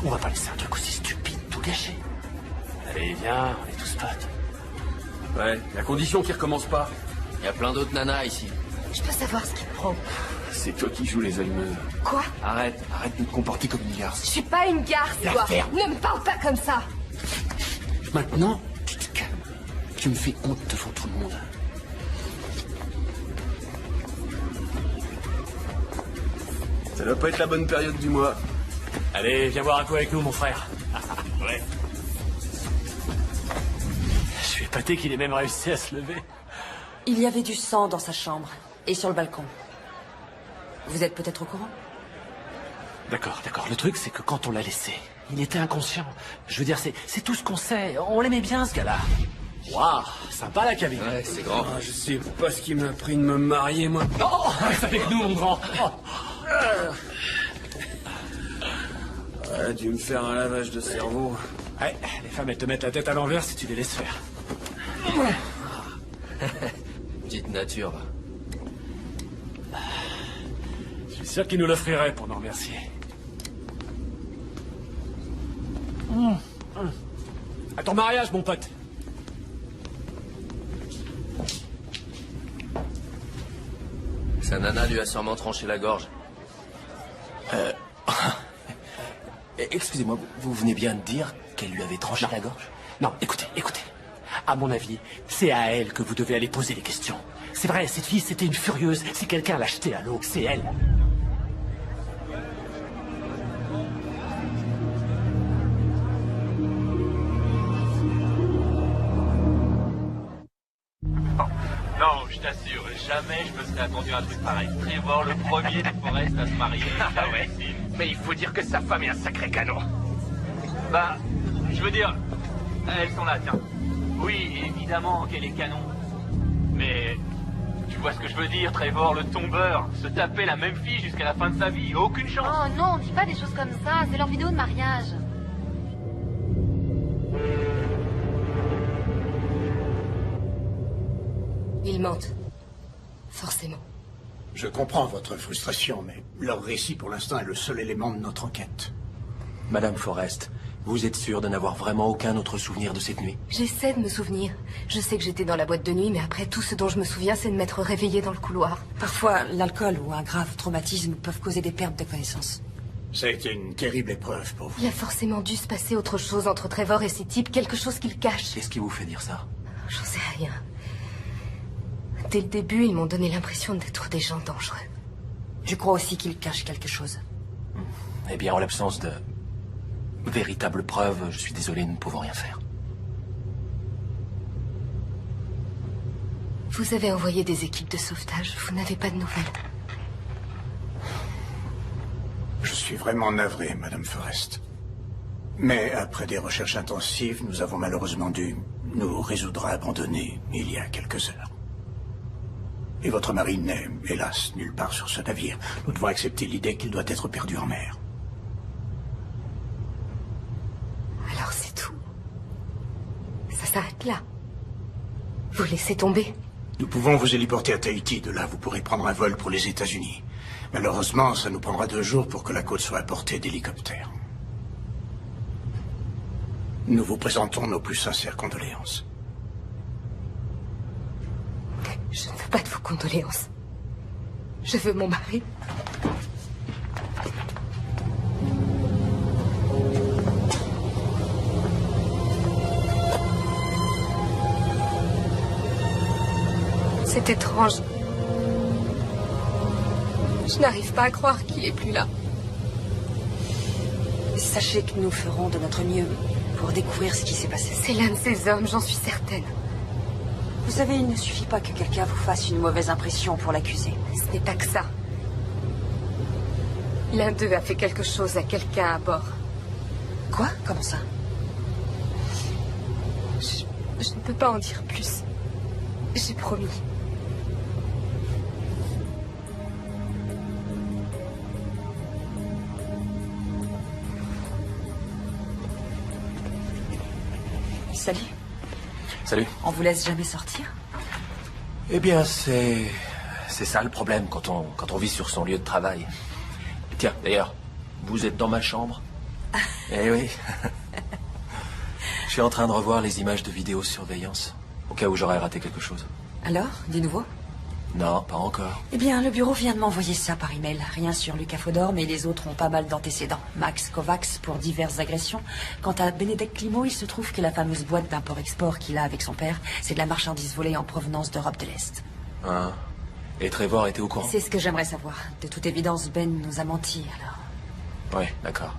On va pas laisser un truc aussi stupide tout gâcher. Allez, viens, on est tous potes. Ouais, à condition qu'il recommence pas. Il y a plein d'autres nanas ici. Je peux savoir ce qui te prend. C'est toi qui joues les allumeuses. Quoi? Arrête de te comporter comme une garce. Je suis pas une garce, toi. Ne me parle pas comme ça. Maintenant, tu te calmes. Tu me fais honte devant tout le monde. Ça doit pas être la bonne période du mois. Allez, viens boire un coup avec nous, mon frère. Ouais. Je suis épaté qu'il ait même réussi à se lever. Il y avait du sang dans sa chambre et sur le balcon. Vous êtes peut-être au courant? D'accord. Le truc, c'est que quand on l'a laissé, il était inconscient. Je veux dire, c'est tout ce qu'on sait. On l'aimait bien, ce gars-là. Waouh, sympa la cabine. Ouais, c'est grand. Ah, je sais pas ce qui m'a pris de me marier, moi. Oh, reste avec nous, mon grand. Oh. Ouais, dû me faire un lavage de cerveau. Ouais, les femmes, elles te mettent la tête à l'envers si tu les laisses faire. Petite nature, va. Je suis sûr qu'ils nous l'offriraient pour nous remercier. À ton mariage, mon pote. Sa nana lui a sûrement tranché la gorge. Excusez-moi, vous venez bien de dire qu'elle lui avait tranché la gorge? Non, écoutez. À mon avis, c'est à elle que vous devez aller poser les questions. C'est vrai, cette fille, c'était une furieuse. Si quelqu'un l'a jetée à l'eau, c'est elle. Non, je t'assure, jamais je me serais attendu à un truc pareil. Trevor, le premier des Forrest à se marier. Ah ouais. Mais il faut dire que sa femme est un sacré canon. Bah, je veux dire, elles sont là, tiens. Oui, évidemment qu'elle est canon. Mais tu vois ce que je veux dire, Trevor, le tombeur. Se taper la même fille jusqu'à la fin de sa vie, aucune chance. Oh non, dis pas des choses comme ça, c'est leur vidéo de mariage. Ils mentent. Forcément. Je comprends votre frustration, mais leur récit pour l'instant est le seul élément de notre enquête. Madame Forrest, vous êtes sûre de n'avoir vraiment aucun autre souvenir de cette nuit? J'essaie de me souvenir. Je sais que j'étais dans la boîte de nuit, mais après, tout ce dont je me souviens, c'est de m'être réveillée dans le couloir. Parfois, l'alcool ou un grave traumatisme peuvent causer des pertes de connaissance. Ça a été une terrible épreuve pour vous. Il a forcément dû se passer autre chose entre Trevor et ces types, quelque chose qu'ils cachent. Qu'est-ce qui vous fait dire ça? J'en sais rien. Dès le début, ils m'ont donné l'impression d'être des gens dangereux. Je crois aussi qu'ils cachent quelque chose. Eh bien, en l'absence de véritables preuves, je suis désolé, nous ne pouvons rien faire. Vous avez envoyé des équipes de sauvetage, vous n'avez pas de nouvelles. Je suis vraiment navré, Madame Forrest. Mais après des recherches intensives, nous avons malheureusement dû nous résoudre à abandonner il y a quelques heures. Et votre mari n'est, hélas, nulle part sur ce navire. Nous devons accepter l'idée qu'il doit être perdu en mer. Alors c'est tout. Ça s'arrête là. Vous laissez tomber. Nous pouvons vous héliporter à Tahiti. De là, vous pourrez prendre un vol pour les États-Unis. Malheureusement, ça nous prendra 2 jours pour que la côte soit à portée d'hélicoptères. Nous vous présentons nos plus sincères condoléances. Je ne veux pas de vos condoléances. Je veux mon mari. C'est étrange. Je n'arrive pas à croire qu'il est plus là. Sachez que nous ferons de notre mieux pour découvrir ce qui s'est passé. C'est l'un de ces hommes, j'en suis certaine. Vous savez, il ne suffit pas que quelqu'un vous fasse une mauvaise impression pour l'accuser. Ce n'est pas que ça. L'un d'eux a fait quelque chose à quelqu'un à bord. Quoi? Comment ça? Je ne peux pas en dire plus. J'ai promis. Salut. Salut. On vous laisse jamais sortir? Eh bien, c'est ça le problème quand on vit sur son lieu de travail. Tiens, d'ailleurs, vous êtes dans ma chambre? Eh oui. Je suis en train de revoir les images de vidéosurveillance, au cas où j'aurais raté quelque chose. Alors, du nouveau? Non, pas encore. Eh bien, le bureau vient de m'envoyer ça par email. Rien sur Lucas Fodor, mais les autres ont pas mal d'antécédents. Max Kovacs pour diverses agressions. Quant à Bénédicte Climo, il se trouve que la fameuse boîte d'import-export qu'il a avec son père, c'est de la marchandise volée en provenance d'Europe de l'Est. Hein? Et Trevor était au courant? C'est ce que j'aimerais savoir. De toute évidence, Ben nous a menti, alors. Oui, d'accord.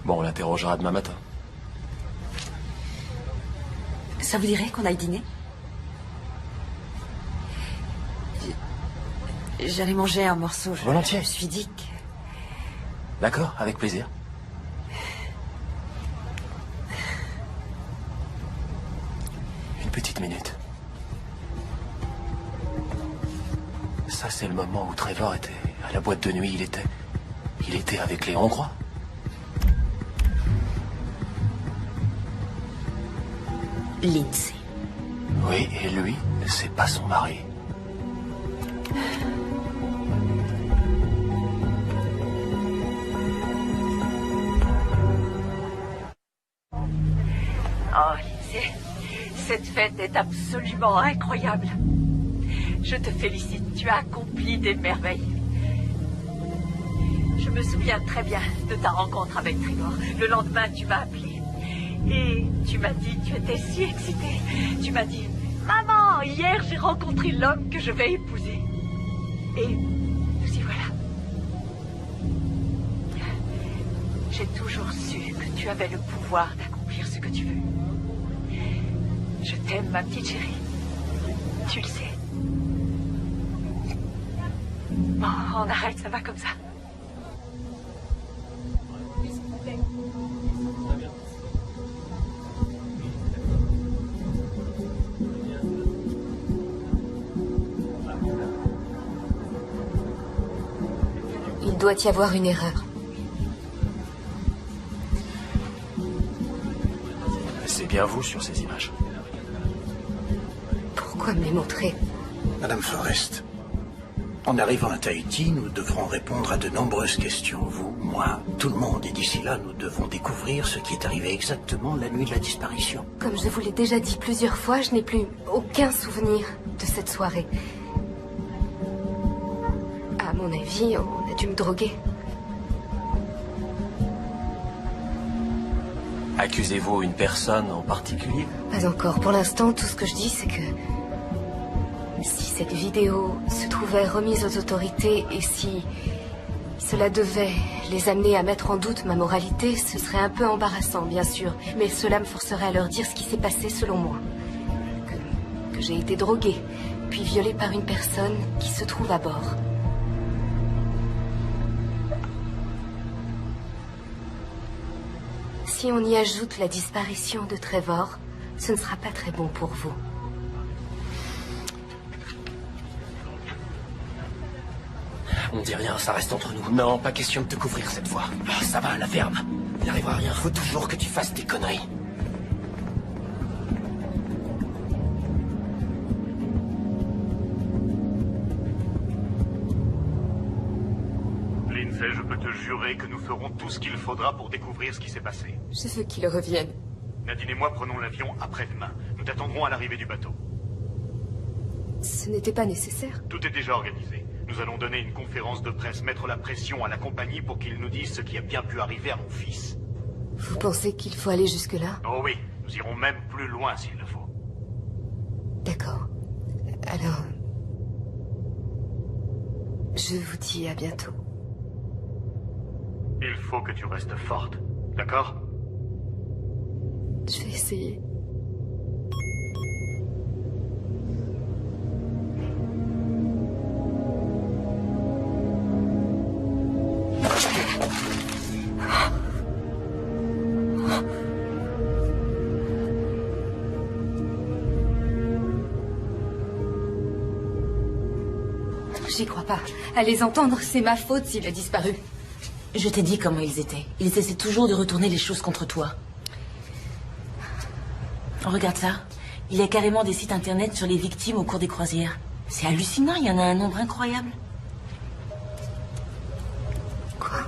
Bon, on l'interrogera demain matin. Ça vous dirait qu'on aille dîner? J'allais manger un morceau. Volontiers. Je me suis dit que... D'accord, avec plaisir. Une petite minute. Ça, c'est le moment où Trevor était à la boîte de nuit. Il était avec les Hongrois. Lindsay. Oui, et lui, c'est pas son mari. Oh, Lindsay, cette fête est absolument incroyable. Je te félicite, tu as accompli des merveilles. Je me souviens très bien de ta rencontre avec Trevor. Le lendemain, tu m'as appelé. Et tu m'as dit, tu étais si excitée. Tu m'as dit, maman, hier j'ai rencontré l'homme que je vais épouser. Et nous y voilà. J'ai toujours su que tu avais le pouvoir d'accomplir ce que tu veux. Je t'aime, ma petite chérie. Tu le sais. Bon, on arrête, ça va comme ça. Il doit y avoir une erreur. C'est bien vous sur ces images. Pourquoi me les montrer? Madame Forrest, en arrivant à Tahiti, nous devrons répondre à de nombreuses questions. Vous, moi, tout le monde. Et d'ici là, nous devons découvrir ce qui est arrivé exactement la nuit de la disparition. Comme je vous l'ai déjà dit plusieurs fois, je n'ai plus aucun souvenir de cette soirée. À mon avis, on a dû me droguer. Accusez-vous une personne en particulier? Pas encore. Pour l'instant, tout ce que je dis, c'est que... si cette vidéo se trouvait remise aux autorités et si cela devait les amener à mettre en doute ma moralité, ce serait un peu embarrassant, bien sûr. Mais cela me forcerait à leur dire ce qui s'est passé selon moi. Que j'ai été droguée, puis violée par une personne qui se trouve à bord. Si on y ajoute la disparition de Trevor, ce ne sera pas très bon pour vous. On dit rien, ça reste entre nous. Non, pas question de te couvrir cette fois. Ah, ça va, la ferme. Il n'arrivera rien. Faut toujours que tu fasses des conneries. Lindsay, je peux te jurer que nous ferons tout ce qu'il faudra pour découvrir ce qui s'est passé. Je veux qu'il revienne. Nadine et moi prenons l'avion après-demain. Nous t'attendrons à l'arrivée du bateau. Ce n'était pas nécessaire. Tout est déjà organisé. Nous allons donner une conférence de presse, mettre la pression à la compagnie pour qu'ils nous disent ce qui a bien pu arriver à mon fils. Vous pensez qu'il faut aller jusque-là? Oh oui, nous irons même plus loin s'il le faut. D'accord. Alors... je vous dis à bientôt. Il faut que tu restes forte, d'accord? Je vais essayer. J'y crois pas. À les entendre, c'est ma faute s'il a disparu. Je t'ai dit comment ils étaient. Ils essaient toujours de retourner les choses contre toi. Regarde ça. Il y a carrément des sites internet sur les victimes au cours des croisières. C'est hallucinant, il y en a un nombre incroyable. Quoi?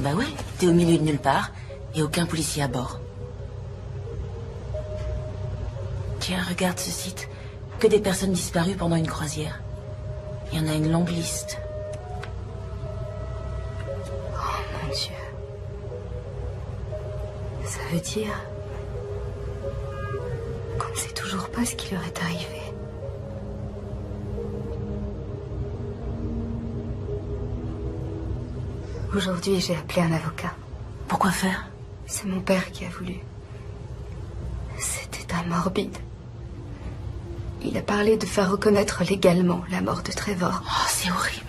Bah ouais, t'es au milieu de nulle part et aucun policier à bord. Tiens, regarde ce site. Que des personnes disparues pendant une croisière. Il y en a une longue liste. Oh mon Dieu. Ça veut dire qu'on ne sait toujours pas ce qui leur est arrivé. Aujourd'hui, j'ai appelé un avocat. Pourquoi faire? C'est mon père qui a voulu. C'était un morbide. Il a parlé de faire reconnaître légalement la mort de Trevor. Oh, c'est horrible.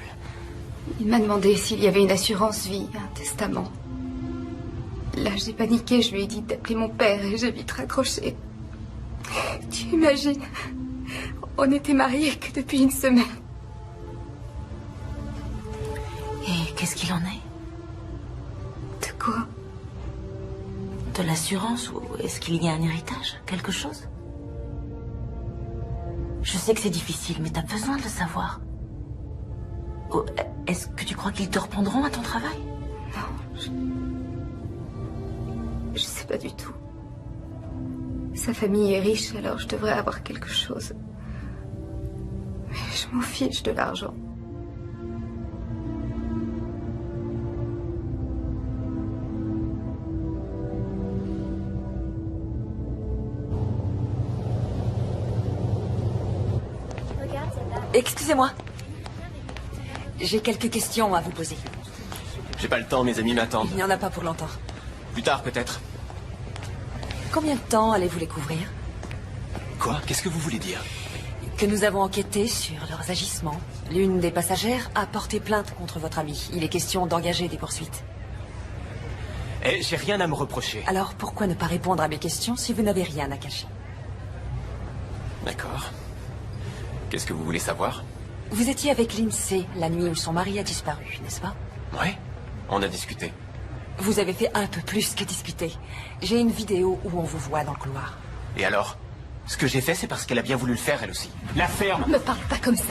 Il m'a demandé s'il y avait une assurance vie, un testament. Là, j'ai paniqué, je lui ai dit d'appeler mon père et j'ai vite raccroché. Tu imagines? On n'était mariés que depuis une semaine. Et qu'est-ce qu'il en est? De quoi? De l'assurance ou est-ce qu'il y a un héritage? Quelque chose? Je sais que c'est difficile, mais t'as besoin de le savoir. Oh, est-ce que tu crois qu'ils te reprendront à ton travail? Non, je sais pas du tout. Sa famille est riche, alors je devrais avoir quelque chose. Mais je m'en fiche de l'argent. Excusez-moi. J'ai quelques questions à vous poser. J'ai pas le temps, mes amis m'attendent. Il n'y en a pas pour longtemps. Plus tard, peut-être. Combien de temps allez-vous les couvrir? Quoi? Qu'est-ce que vous voulez dire? Que nous avons enquêté sur leurs agissements. L'une des passagères a porté plainte contre votre ami. Il est question d'engager des poursuites. Eh, j'ai rien à me reprocher. Alors pourquoi ne pas répondre à mes questions si vous n'avez rien à cacher? D'accord. Qu'est-ce que vous voulez savoir? Vous étiez avec Lindsay la nuit où son mari a disparu, n'est-ce pas? Ouais, on a discuté. Vous avez fait un peu plus que discuter. J'ai une vidéo où on vous voit dans le couloir. Et alors? Ce que j'ai fait, c'est parce qu'elle a bien voulu le faire, elle aussi. La ferme! Me parle pas comme ça.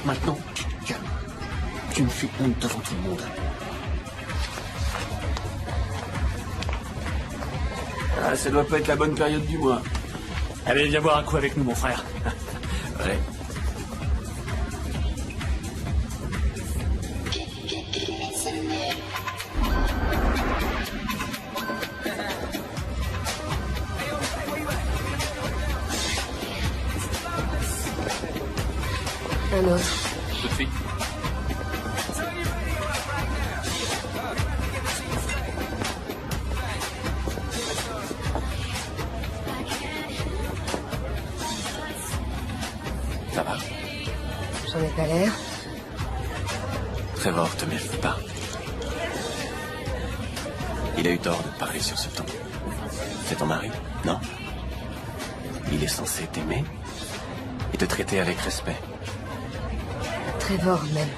Maintenant, tu te calmes. Tu me fais honte devant tout le monde. Ah, ça doit pas être la bonne période du mois. Allez, viens boire un coup avec nous, mon frère. Ouais. Un autre. Tout de suite. Ça va. J'en ai pas l'air. Trevor te mérite pas. Il a eu tort de te parler sur ce ton. C'est ton mari, non? Il est censé t'aimer et te traiter avec respect. Trevor même.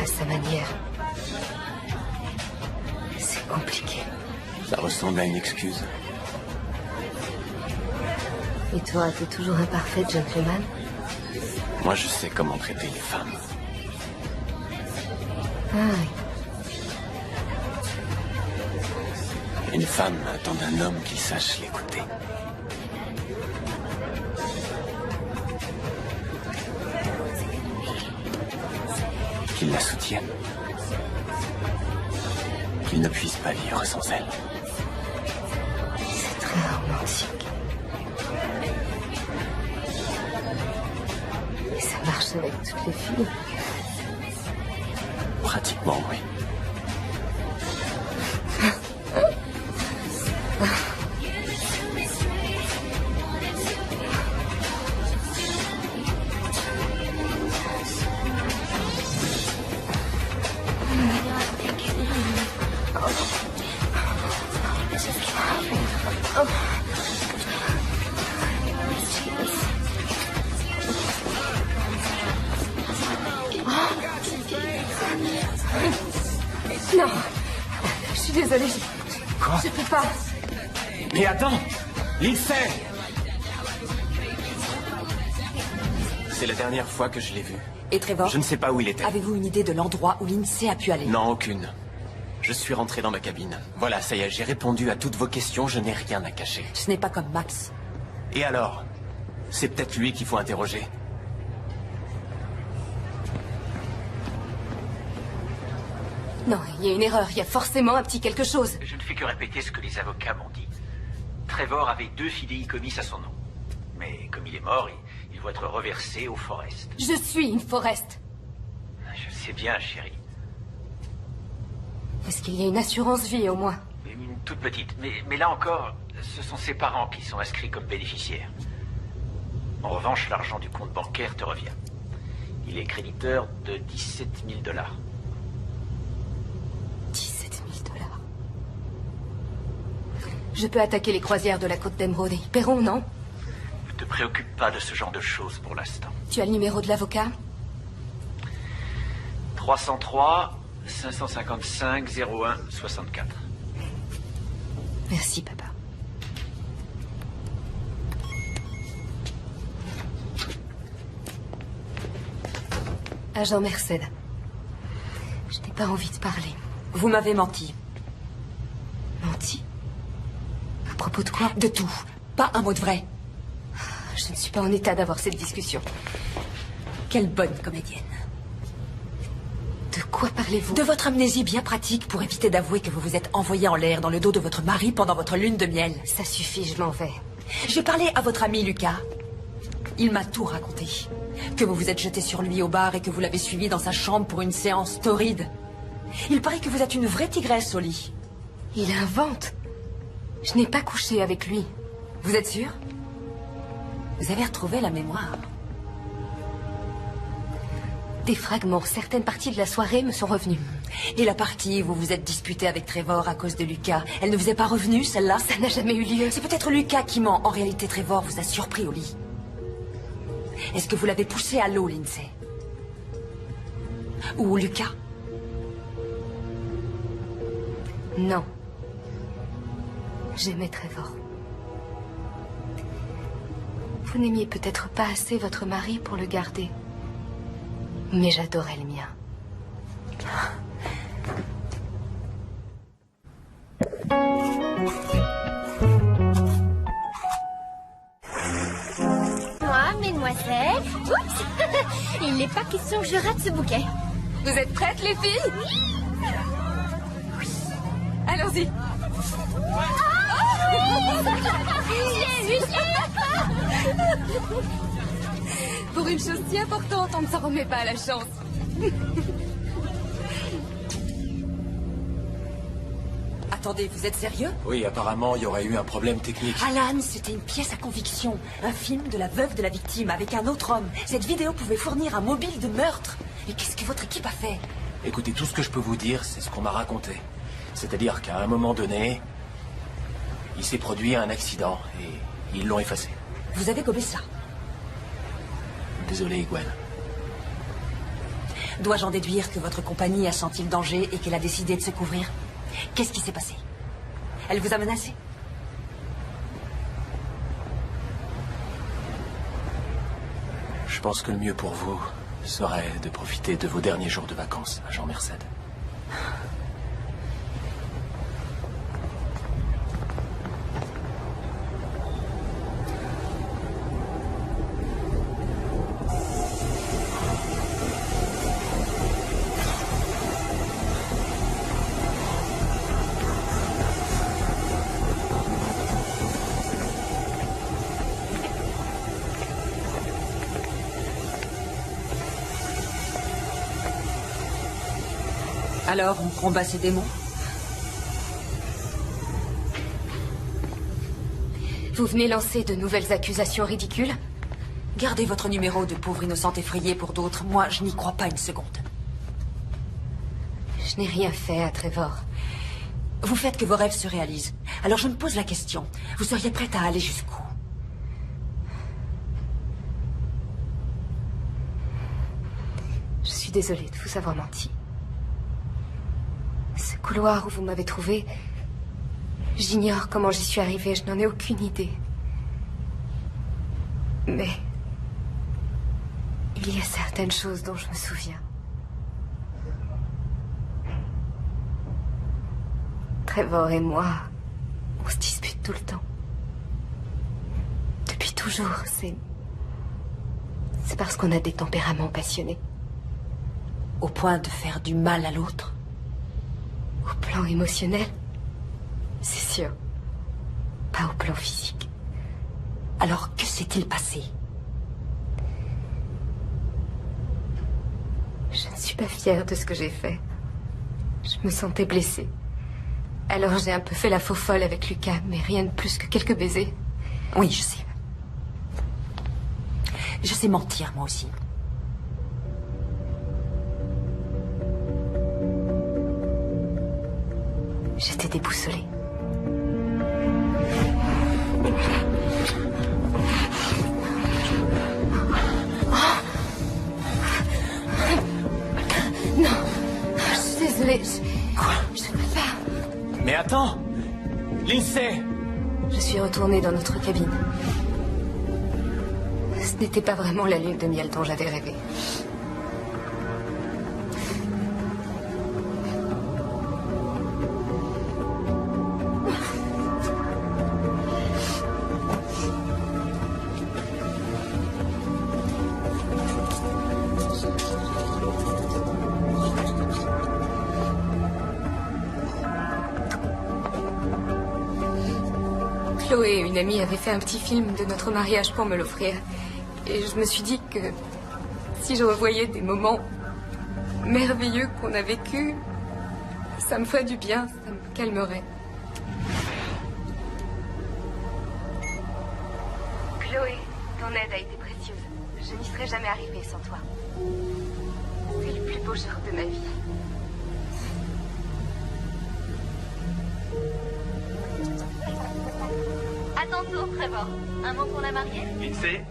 À sa manière. C'est compliqué. Ça ressemble à une excuse. Et toi, t'es toujours un parfait gentleman? Moi, je sais comment traiter les femmes. Ah oui. Une femme attend d'un homme qui sache l'écouter. Qu'il la soutienne. Qu'il ne puisse pas vivre sans elle. C'est très romantique. Et ça marche avec toutes les filles. Pratiquement, oui. Non. Je suis désolée. Quoi? Je peux pas. Mais attends! Lindsay! C'est la dernière fois que je l'ai vu. Et Trevor? Je ne sais pas où il était. Avez-vous une idée de l'endroit où Lindsay a pu aller? Non, aucune. Je suis rentré dans ma cabine. Voilà, ça y est, j'ai répondu à toutes vos questions, je n'ai rien à cacher. Ce n'est pas comme Max. Et alors? C'est peut-être lui qu'il faut interroger. Non, il y a une erreur. Il y a forcément un petit quelque chose. Je ne fais que répéter ce que les avocats m'ont dit. Trevor avait 2 fidéicommis à son nom. Mais comme il est mort, il doit être reversé au Forest. Je suis une Forest. Je sais bien, chérie. Est-ce qu'il y a une assurance vie, au moins? Une toute petite. Mais là encore, ce sont ses parents qui sont inscrits comme bénéficiaires. En revanche, l'argent du compte bancaire te revient. Il est créditeur de 17 000 $. 17 000 $. Je peux attaquer les croisières de la côte d'Emeraude. Ils paieront, non? Ne te préoccupe pas de ce genre de choses pour l'instant. Tu as le numéro de l'avocat? 303 555 01 64. Merci, papa. Agent Merced. Je n'ai pas envie de parler. Vous m'avez menti. Menti? À propos de quoi? De tout. Pas un mot de vrai. Je ne suis pas en état d'avoir cette discussion. Quelle bonne comédienne. De quoi parlez-vous? De votre amnésie bien pratique pour éviter d'avouer que vous vous êtes envoyé en l'air dans le dos de votre mari pendant votre lune de miel. Ça suffit, je m'en vais. J'ai parlé à votre ami Lucas. Il m'a tout raconté. Que vous vous êtes jeté sur lui au bar et que vous l'avez suivi dans sa chambre pour une séance torride. Il paraît que vous êtes une vraie tigresse au lit. Il invente. Je n'ai pas couché avec lui. Vous êtes sûr? Vous avez retrouvé la mémoire. Des fragments, certaines parties de la soirée me sont revenues. Et la partie où vous vous êtes disputé avec Trevor à cause de Lucas, elle ne vous est pas revenue, celle-là? Ça n'a jamais eu lieu. C'est peut-être Lucas qui ment. En réalité, Trevor vous a surpris au lit. Est-ce que vous l'avez poussé à l'eau, Lindsay? Ou Lucas? Non. J'aimais Trevor. Vous n'aimiez peut-être pas assez votre mari pour le garder. Mais j'adorais le mien. Moi, mesdemoiselles. Oups. Il n'est pas question que je rate ce bouquet. Vous êtes prêtes, les filles? Oui. Allons-y. Pour une chose si importante, on ne s'en remet pas à la chance. Attendez, vous êtes sérieux? Oui, apparemment, il y aurait eu un problème technique. Alan, c'était une pièce à conviction. Un film de la veuve de la victime avec un autre homme. Cette vidéo pouvait fournir un mobile de meurtre. Et qu'est-ce que votre équipe a fait? Écoutez, tout ce que je peux vous dire, c'est ce qu'on m'a raconté. C'est-à-dire qu'à un moment donné, il s'est produit un accident et ils l'ont effacé. Vous avez gobé ça? Désolé, Gwen. Dois-je en déduire que votre compagnie a senti le danger et qu'elle a décidé de se couvrir? Qu'est-ce qui s'est passé? Elle vous a menacé? Je pense que le mieux pour vous serait de profiter de vos derniers jours de vacances à Jean-Merced. Alors, on combat ces démons? Vous venez lancer de nouvelles accusations ridicules? Gardez votre numéro de pauvre innocente effrayée pour d'autres. Moi, je n'y crois pas une seconde. Je n'ai rien fait à Trevor. Vous faites que vos rêves se réalisent. Alors je me pose la question. Vous seriez prête à aller jusqu'où? Je suis désolée de vous avoir menti. Ce couloir où vous m'avez trouvé, j'ignore comment j'y suis arrivée, je n'en ai aucune idée. Mais il y a certaines choses dont je me souviens. Trevor et moi, on se dispute tout le temps. Depuis toujours, c'est parce qu'on a des tempéraments passionnés. Au point de faire du mal à l'autre? Au plan émotionnel, c'est sûr. Pas au plan physique. Alors, que s'est-il passé? Je ne suis pas fière de ce que j'ai fait. Je me sentais blessée. Alors j'ai un peu fait la faux folle avec Lucas, mais rien de plus que quelques baisers. Oui, je sais. Je sais mentir, moi aussi. J'étais déboussolée. Non, je suis désolée. Quoi? Je ne peux pas. Mais attends! Lindsay! Je suis retournée dans notre cabine. Ce n'était pas vraiment la lune de miel dont j'avais rêvé. Chloé, une amie, avait fait un petit film de notre mariage pour me l'offrir. Et je me suis dit que si je revoyais des moments merveilleux qu'on a vécus, ça me ferait du bien, ça me calmerait. Chloé, ton aide a été précieuse. Je n'y serais jamais arrivée sans toi. C'est le plus beau jour de ma vie. À tantôt, Trevor. Un mot pour la mariée? Lindsay,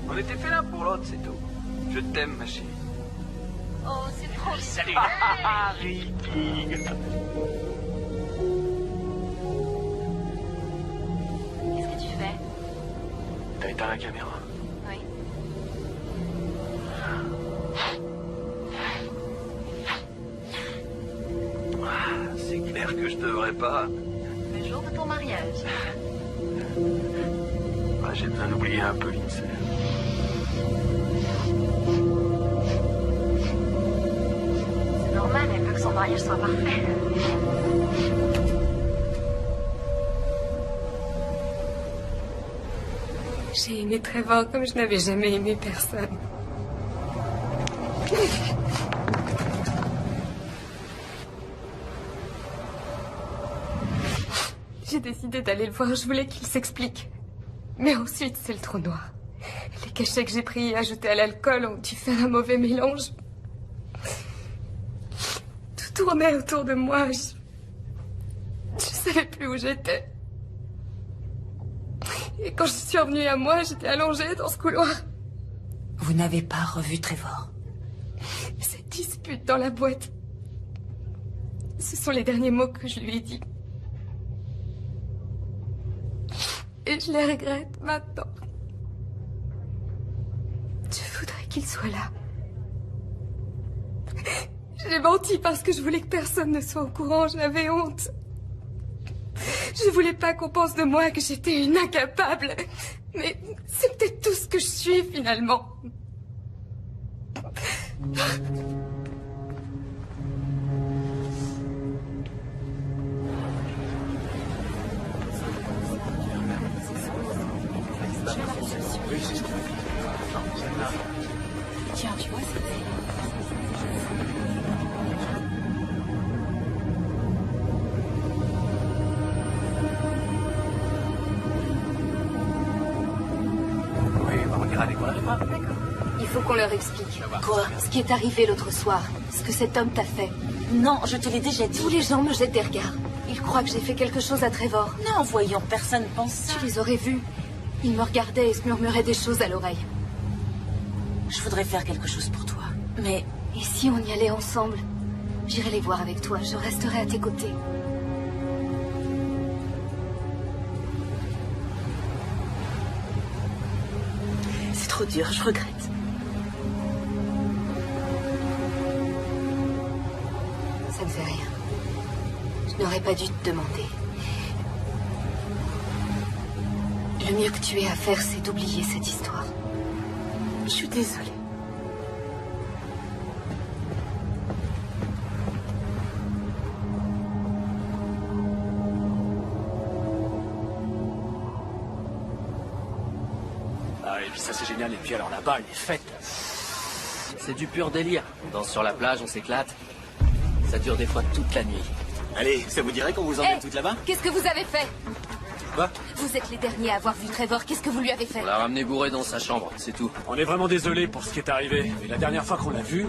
on était fait l'un pour l'autre, c'est tout. Je t'aime, ma chérie. Oh, c'est trop bien. Salut. Ricky. Qu'est-ce que tu fais? T'as éteint la caméra? Oui. C'est clair que je devrais pas. Le jour de ton mariage. J'ai besoin d'oublier un peu Lindsay. C'est normal, elle veut que son mariage soit parfait. J'ai aimé Trevor comme je n'avais jamais aimé personne. J'ai décidé d'aller le voir, je voulais qu'il s'explique. Mais ensuite, c'est le trou noir. Les cachets que j'ai pris et ajoutés à l'alcool ont dû faire un mauvais mélange. Tout tournait autour de moi. Je savais plus où j'étais. Et quand je suis revenue à moi, j'étais allongée dans ce couloir. Vous n'avez pas revu Trevor? Cette dispute dans la boîte. Ce sont les derniers mots que je lui ai dit. Et je les regrette maintenant. Je voudrais qu'il soit là. J'ai menti parce que je voulais que personne ne soit au courant. J'avais honte. Je voulais pas qu'on pense de moi que j'étais une incapable. Mais c'est peut-être tout ce que je suis finalement. Tiens, tu vois, c'est... Il faut qu'on leur explique. Quoi? Ce qui est arrivé l'autre soir. Ce que cet homme t'a fait. Non, je te l'ai déjà dit. Tous les gens me jettent des regards. Ils croient que j'ai fait quelque chose à Trevor. Non, voyons, personne pense ça. Tu les aurais vus. Ils me regardaient et se murmuraient des choses à l'oreille. Je voudrais faire quelque chose pour toi, mais... Et si on y allait ensemble? J'irai les voir avec toi. Je resterai à tes côtés. C'est trop dur, je regrette. Ça ne fait rien. Je n'aurais pas dû te demander. Le mieux que tu aies à faire, c'est d'oublier cette histoire. Je suis désolée. Ah, et puis ça c'est génial, et puis alors là-bas, les fêtes. C'est du pur délire. On danse sur la plage, on s'éclate. Ça dure des fois toute la nuit. Allez, ça vous dirait qu'on vous emmène toutes là-bas? Qu'est-ce que vous avez fait? Quoi? Vous êtes les derniers à avoir vu Trevor. Qu'est-ce que vous lui avez fait? On l'a ramené bourré dans sa chambre, c'est tout. On est vraiment désolé pour ce qui est arrivé. Mais la dernière fois qu'on l'a vu,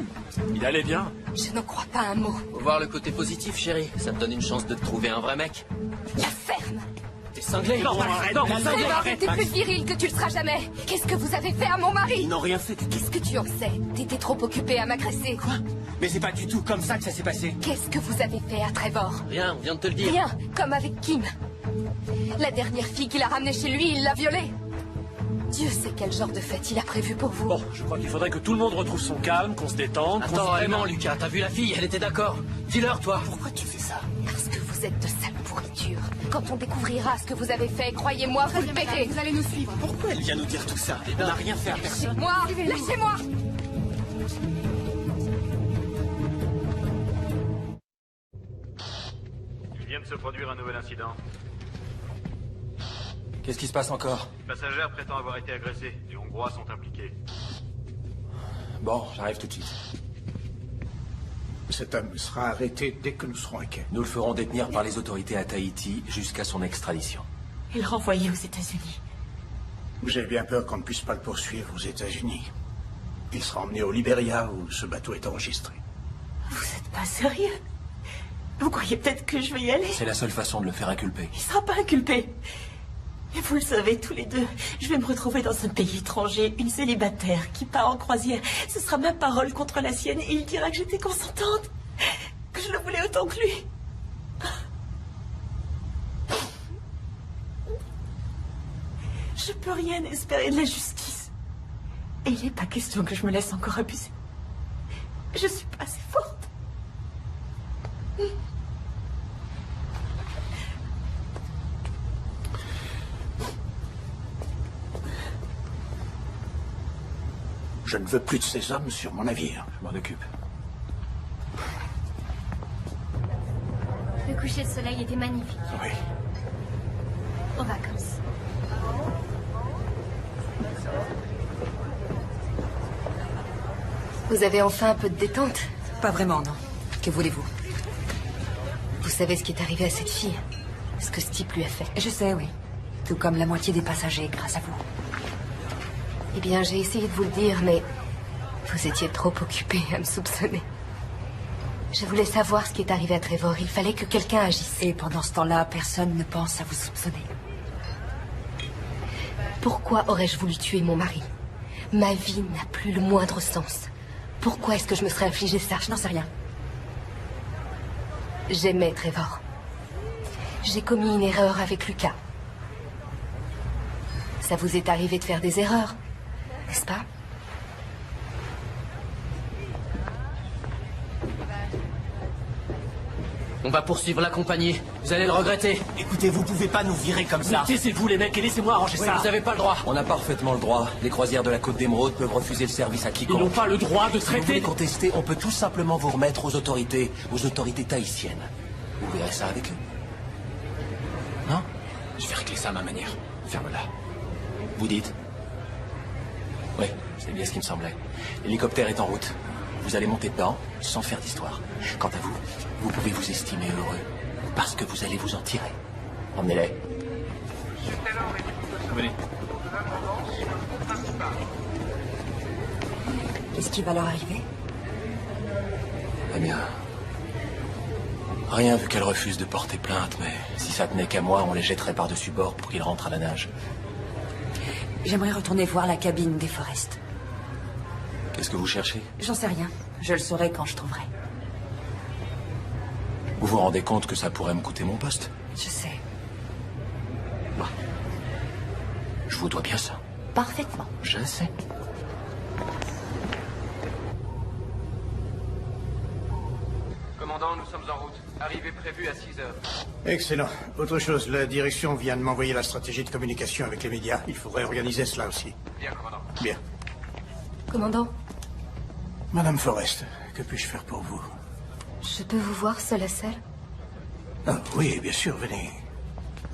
il allait bien. Je n'en crois pas un mot. Faut voir le côté positif, chérie. Ça te donne une chance de te trouver un vrai mec. La ferme! T'es cinglé? Non, arrête! Trevor, t'es plus viril que tu le seras jamais. Qu'est-ce que vous avez fait à mon mari? Ils n'ont rien fait. Qu'est-ce que tu en sais? T'étais trop occupé à m'agresser. Quoi? Mais c'est pas du tout comme ça que ça s'est passé. Qu'est-ce que vous avez fait à Trevor? Rien, on vient de te le dire. Rien, comme avec Kim. La dernière fille qu'il a ramenée chez lui, il l'a violée. Dieu sait quel genre de fête il a prévu pour vous. Bon, je crois qu'il faudrait que tout le monde retrouve son calme, qu'on se détende. Attends, vraiment, Lucas, t'as vu la fille? Elle était d'accord. Dis-leur, toi. Pourquoi tu fais ça? Parce que vous êtes de sale pourriture. Quand on découvrira ce que vous avez fait, croyez-moi, vous le paierez. Vous allez nous suivre. Pourquoi elle vient nous dire tout ça? On n'a rien fait à personne. Moi, lâchez-moi! Il vient de se produire un nouvel incident. Qu'est-ce qui se passe encore? Une passagère prétend avoir été agressée. Les Hongrois sont impliqués. Bon, j'arrive tout de suite. Cet homme sera arrêté dès que nous serons inquiets. Nous le ferons détenir par les autorités à Tahiti jusqu'à son extradition. Et le renvoyer aux États-Unis. J'ai bien peur qu'on ne puisse pas le poursuivre aux États-Unis. Il sera emmené au Libéria où ce bateau est enregistré. Vous n'êtes pas sérieux? Vous croyez peut-être que je vais y aller? C'est la seule façon de le faire inculper. Il sera pas inculpé. Et vous le savez tous les deux, je vais me retrouver dans un pays étranger, une célibataire qui part en croisière. Ce sera ma parole contre la sienne et il dira que j'étais consentante, que je le voulais autant que lui. Je Je peux rien espérer de la justice. Et il n'est pas question que je me laisse encore abuser. Je suis pas assez forte. Je ne veux plus de ces hommes sur mon navire. Je m'en occupe. Le coucher de soleil était magnifique. Oui. Aux vacances. Vous avez enfin un peu de détente? Pas vraiment, non. Que voulez-vous? Vous savez ce qui est arrivé à cette fille? Ce que ce type lui a fait? Je sais, oui. Tout comme la moitié des passagers, grâce à vous. Eh bien, j'ai essayé de vous le dire, mais vous étiez trop occupé à me soupçonner. Je voulais savoir ce qui est arrivé à Trevor. Il fallait que quelqu'un agisse. Et pendant ce temps-là, personne ne pense à vous soupçonner. Pourquoi aurais-je voulu tuer mon mari? Ma vie n'a plus le moindre sens. Pourquoi est-ce que je me serais infligé ça? Je n'en sais rien. J'aimais Trevor. J'ai commis une erreur avec Lucas. Ça vous est arrivé de faire des erreurs, n'est-ce pas? On va poursuivre la compagnie. Vous allez le regretter. Écoutez, vous pouvez pas nous virer comme ça. Taisez-vous les mecs et laissez-moi arranger ça. Vous n'avez pas le droit. On a parfaitement le droit. Les croisières de la Côte d'Émeraude peuvent refuser le service à quiconque. Ils n'ont pas le droit de Si vous voulez traiter. contester, on peut tout simplement vous remettre aux autorités tahitiennes. Vous verrez ça avec eux. Non? Je vais régler ça à ma manière. Ferme-la. Vous dites? Oui, c'est bien ce qui me semblait. L'hélicoptère est en route. Vous allez monter dedans sans faire d'histoire. Quant à vous, vous pouvez vous estimer heureux parce que vous allez vous en tirer. Emmenez-les. Venez. Qu'est-ce qui va leur arriver? Eh bien... Rien vu qu'elle refuse de porter plainte, mais si ça tenait qu'à moi, on les jetterait par-dessus bord pour qu'ils rentrent à la nage. J'aimerais retourner voir la cabine des Forest. Qu'est-ce que vous cherchez? J'en sais rien. Je le saurai quand je trouverai. Vous vous rendez compte que ça pourrait me coûter mon poste? Je sais. Je vous dois bien ça. Parfaitement. Je sais. Commandant, nous sommes en route. Arrivée prévue à 6 heures. Excellent. Autre chose, la direction vient de m'envoyer la stratégie de communication avec les médias. Il faudrait organiser cela aussi. Bien, commandant. Bien. Commandant, Madame Forrest, que puis-je faire pour vous? je peux vous voir seule à seule? Ah, oui, bien sûr, venez.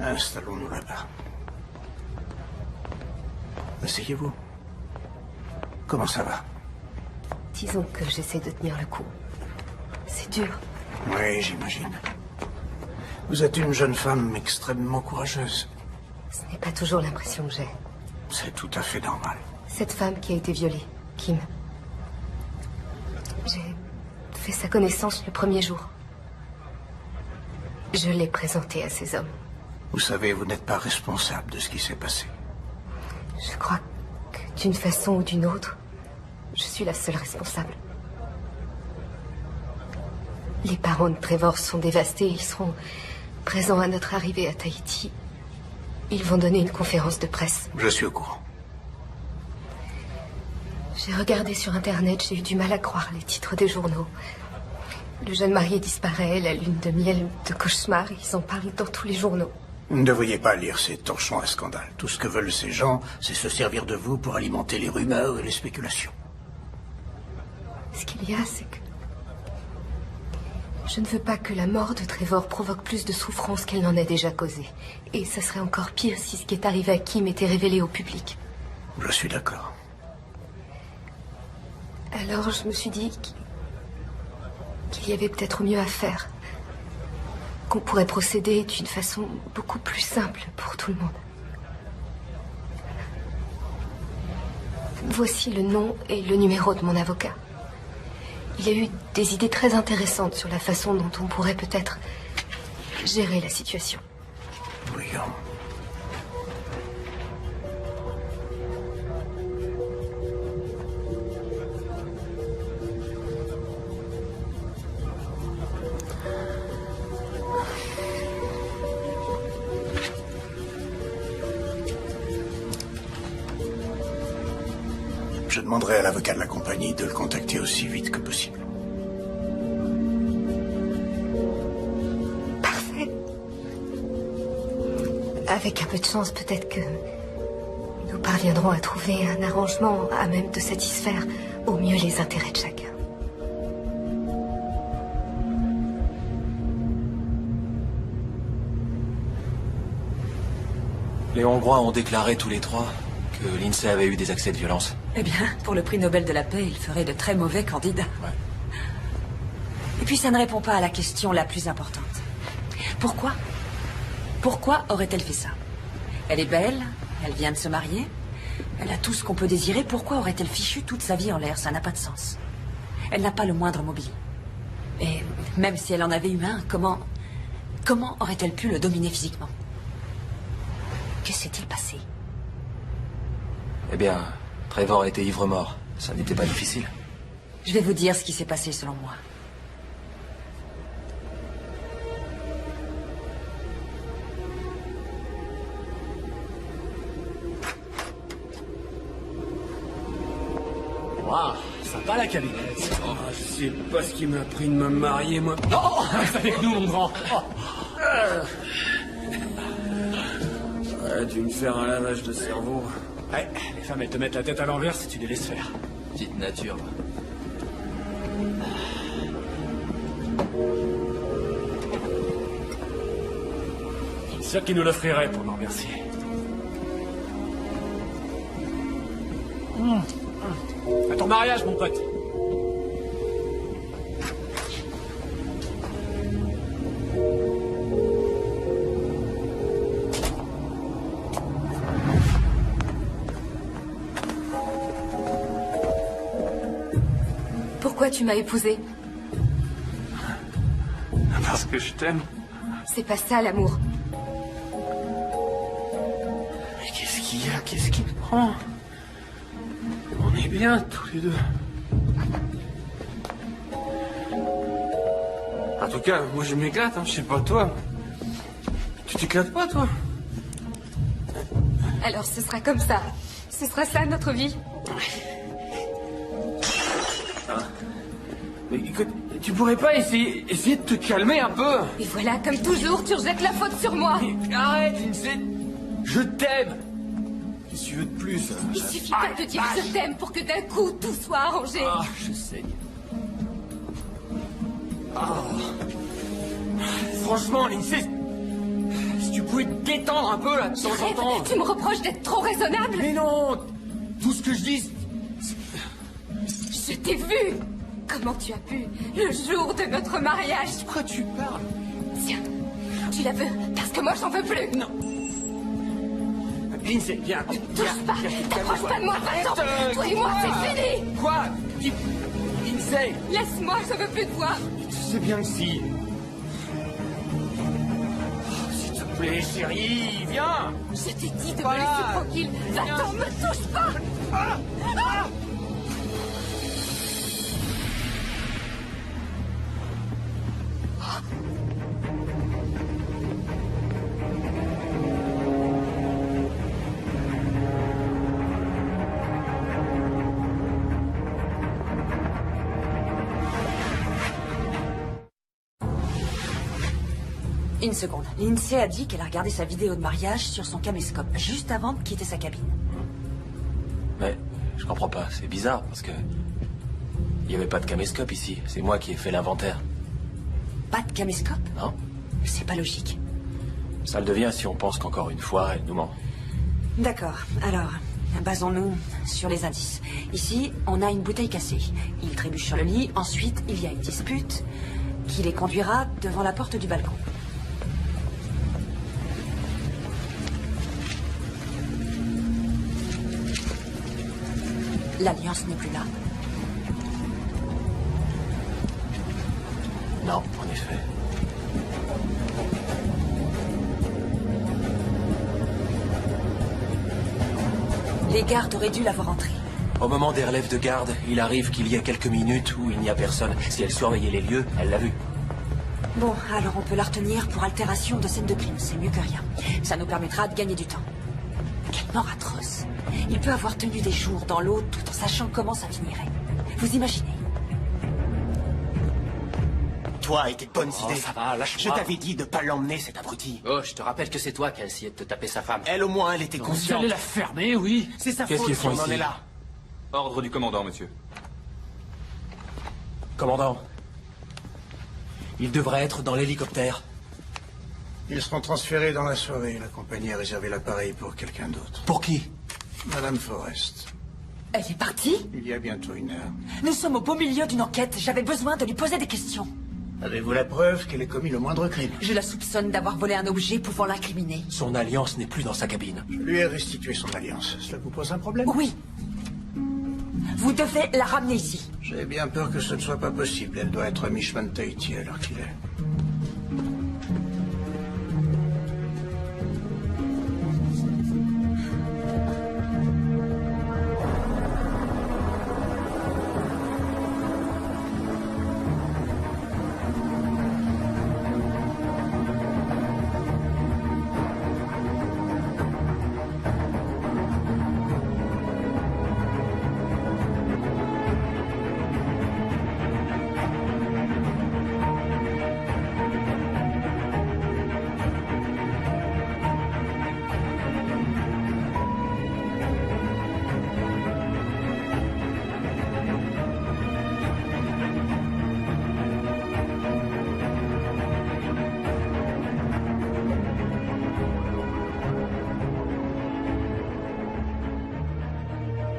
Installons-nous là-bas. Asseyez-vous. Comment ça va? Disons que j'essaie de tenir le coup. C'est dur. Oui, j'imagine. Vous êtes une jeune femme extrêmement courageuse. Ce n'est pas toujours l'impression que j'ai. C'est tout à fait normal. Cette femme qui a été violée, Kim. J'ai fait sa connaissance le premier jour. Je l'ai présentée à ces hommes. Vous savez, vous n'êtes pas responsable de ce qui s'est passé. Je crois que d'une façon ou d'une autre, je suis la seule responsable. Les parents de Trevor sont dévastés. Ils seront présents à notre arrivée à Tahiti. Ils vont donner une conférence de presse. Je suis au courant. J'ai regardé sur Internet, j'ai eu du mal à croire les titres des journaux. Le jeune marié disparaît, la lune de miel de cauchemar, ils en parlent dans tous les journaux. Vous ne devriez pas lire ces torchons à scandale. Tout ce que veulent ces gens, c'est se servir de vous pour alimenter les rumeurs et les spéculations. Ce qu'il y a, c'est que... je ne veux pas que la mort de Trevor provoque plus de souffrance qu'elle n'en a déjà causé. Et ça serait encore pire si ce qui est arrivé à Kim était révélé au public. Je suis d'accord. Alors je me suis dit qu'il y avait peut-être mieux à faire. Qu'on pourrait procéder d'une façon beaucoup plus simple pour tout le monde. Voici le nom et le numéro de mon avocat. Il y a eu des idées très intéressantes sur la façon dont on pourrait peut-être gérer la situation. Voyons. Je demanderai à l'avocat de la compagnie de le contacter aussi vite que possible. Parfait. Avec un peu de chance, peut-être que nous parviendrons à trouver un arrangement à même de satisfaire au mieux les intérêts de chacun. Les Hongrois ont déclaré tous les trois que l'INSEE avait eu des accès de violence. Eh bien, pour le prix Nobel de la paix, il ferait de très mauvais candidats. Ouais. Et puis ça ne répond pas à la question la plus importante. Pourquoi? Pourquoi aurait-elle fait ça? Elle est belle, elle vient de se marier, elle a tout ce qu'on peut désirer, pourquoi aurait-elle fichu toute sa vie en l'air? Ça n'a pas de sens. Elle n'a pas le moindre mobile. Et même si elle en avait eu un, comment aurait-elle pu le dominer physiquement? Que s'est-il passé? Eh bien, Trevor était ivre-mort. Ça n'était pas difficile. Je vais vous dire ce qui s'est passé selon moi. Waouh, sympa la cabinette. Oh, je sais pas ce qui m'a pris de me marier, moi. Oh, reste avec nous, mon grand. Ouais, tu me faire un lavage de cerveau. Ouais, les femmes, elles te mettent la tête à l'envers si tu les laisses faire. Petite nature. C'est ça qui nous l'offrirait pour nous remercier. À ton mariage, mon pote. Pourquoi tu m'as épousée? Parce que je t'aime. C'est pas ça, l'amour. Mais qu'est-ce qu'il y a? Qu'est-ce qui te prend? On est bien, tous les deux. En tout cas, moi je m'éclate, hein. Je sais pas toi. Tu t'éclates pas, toi? Alors ce sera comme ça. Ce sera ça, notre vie. Mais écoute, tu pourrais pas essayer de te calmer un peu? Et voilà, comme toujours, tu rejettes la faute sur moi. Mais arrête, Lindsay. Je t'aime. Qu'est-ce que tu veux de plus? Il suffit pas de dire je t'aime pour que d'un coup tout soit arrangé. Ah, je saigne. Ah. Franchement, Lindsay, si tu pouvais te détendre un peu là de temps en temps. Tu me reproches d'être trop raisonnable? Mais non. Tout ce que je dis. Je t'ai vu. Comment tu as pu, le jour de notre mariage? De quoi tu parles? Tiens, tu la veux, parce que moi j'en veux plus. Non. Lindsay, viens. Touche pas, t'approches pas de moi, va-t'en. Toi et moi, c'est fini. Quoi? Lindsay. Laisse-moi, je veux plus te voir. Tu sais bien que si. S'il te plaît, chérie, viens. Je t'ai dit de me laisser tranquille. Va-t'en, me touche pas. Ah. Une seconde. Lindsay a dit qu'elle a regardé sa vidéo de mariage sur son caméscope, juste avant de quitter sa cabine. Mais je comprends pas, c'est bizarre, parce que... il n'y avait pas de caméscope ici, c'est moi qui ai fait l'inventaire. Pas de caméscope? Non. C'est pas logique. Ça le devient si on pense qu'encore une fois, elle nous ment. D'accord, alors, basons-nous sur les indices. Ici, on a une bouteille cassée. Il trébuche sur le lit, ensuite il y a une dispute qui les conduira devant la porte du balcon. L'alliance n'est plus là. Non, en effet. Les gardes auraient dû la voir entrer. Au moment des relèves de garde, il arrive qu'il y a quelques minutes où il n'y a personne. Si elle surveillait les lieux, elle l'a vu. Bon, alors on peut la retenir pour altération de scène de crime. C'est mieux que rien. Ça nous permettra de gagner du temps. Quelle mort atroce. Il peut avoir tenu des jours dans l'eau tout en sachant comment ça finirait. Vous imaginez? Toi et tes bonnes idées. Ça va, lâche-moi. Je t'avais dit de pas l'emmener, cet abruti. Oh, je te rappelle que c'est toi qui as essayé de te taper sa femme. Elle, au moins, elle était Vous consciente. allez la fermer, oui. C'est sa Qu'est-ce faute qu'ils si font on en ici est là. Ordre du commandant, monsieur. Commandant, il devrait être dans l'hélicoptère. Ils seront transférés dans la soirée. La compagnie a réservé l'appareil pour quelqu'un d'autre. Pour qui? Madame Forrest. Elle est partie? Il y a bientôt 1 heure. Nous sommes au beau milieu d'une enquête. J'avais besoin de lui poser des questions. Avez-vous la preuve qu'elle ait commis le moindre crime? Je la soupçonne d'avoir volé un objet pouvant l'incriminer. Son alliance n'est plus dans sa cabine. Je lui ai restitué son alliance. Cela vous pose un problème? Oui. Vous devez la ramener ici. J'ai bien peur que ce ne soit pas possible. Elle doit être à Mishman Tahiti à l'heure qu'il est.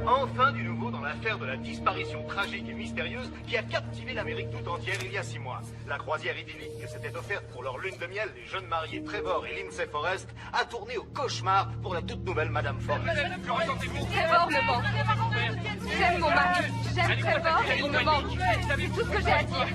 Enfin du nouveau dans l'affaire de la disparition tragique et mystérieuse qui a captivé l'Amérique tout entière il y a 6 mois. La croisière idyllique que s'était offerte pour leur lune de miel les jeunes mariés Trevor et Lindsay Forrest a tourné au cauchemar pour la toute nouvelle Madame Forrest. Trevor me manque. J'aime mon mari, j'aime Trevor et il me manque. C'est tout ce que j'ai à dire.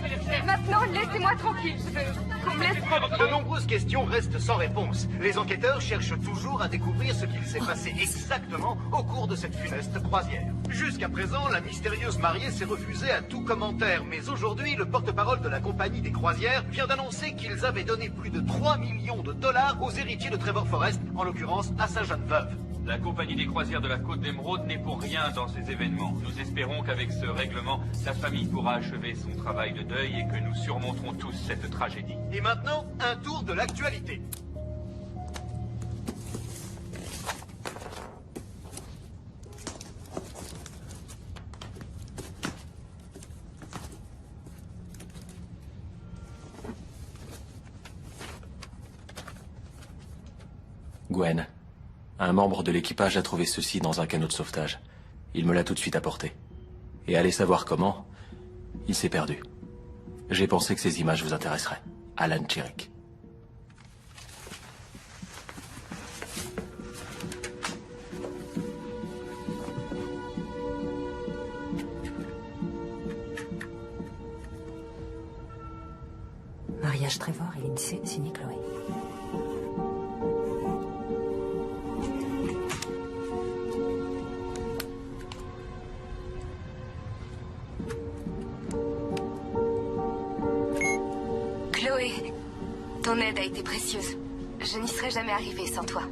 Maintenant, laissez-moi tranquille. Je veux qu'on me laisse tranquille. De nombreuses questions restent sans réponse. Les enquêteurs cherchent toujours à découvrir ce qu'il s'est passé exactement au cours de cette funeste croisière. Jusqu'à présent, la mystérieuse mariée s'est refusée à tout commentaire, mais aujourd'hui, le porte-parole de la compagnie des croisières vient d'annoncer qu'ils avaient donné plus de 3 millions de dollars aux héritiers de Trevor Forrest, en l'occurrence à sa jeune veuve. La compagnie des croisières de la Côte d'Émeraude n'est pour rien dans ces événements. Nous espérons qu'avec ce règlement, sa famille pourra achever son travail de deuil et que nous surmonterons tous cette tragédie. Et maintenant, un tour de l'actualité. Gwen. Un membre de l'équipage a trouvé ceci dans un canot de sauvetage. Il me l'a tout de suite apporté. Et allez savoir comment, il s'est perdu. J'ai pensé que ces images vous intéresseraient. Alan Tudyk. Mariage Trevor et Lindsay, signé Chloé. Chloé, ton aide a été précieuse. Je n'y serais jamais arrivée sans toi.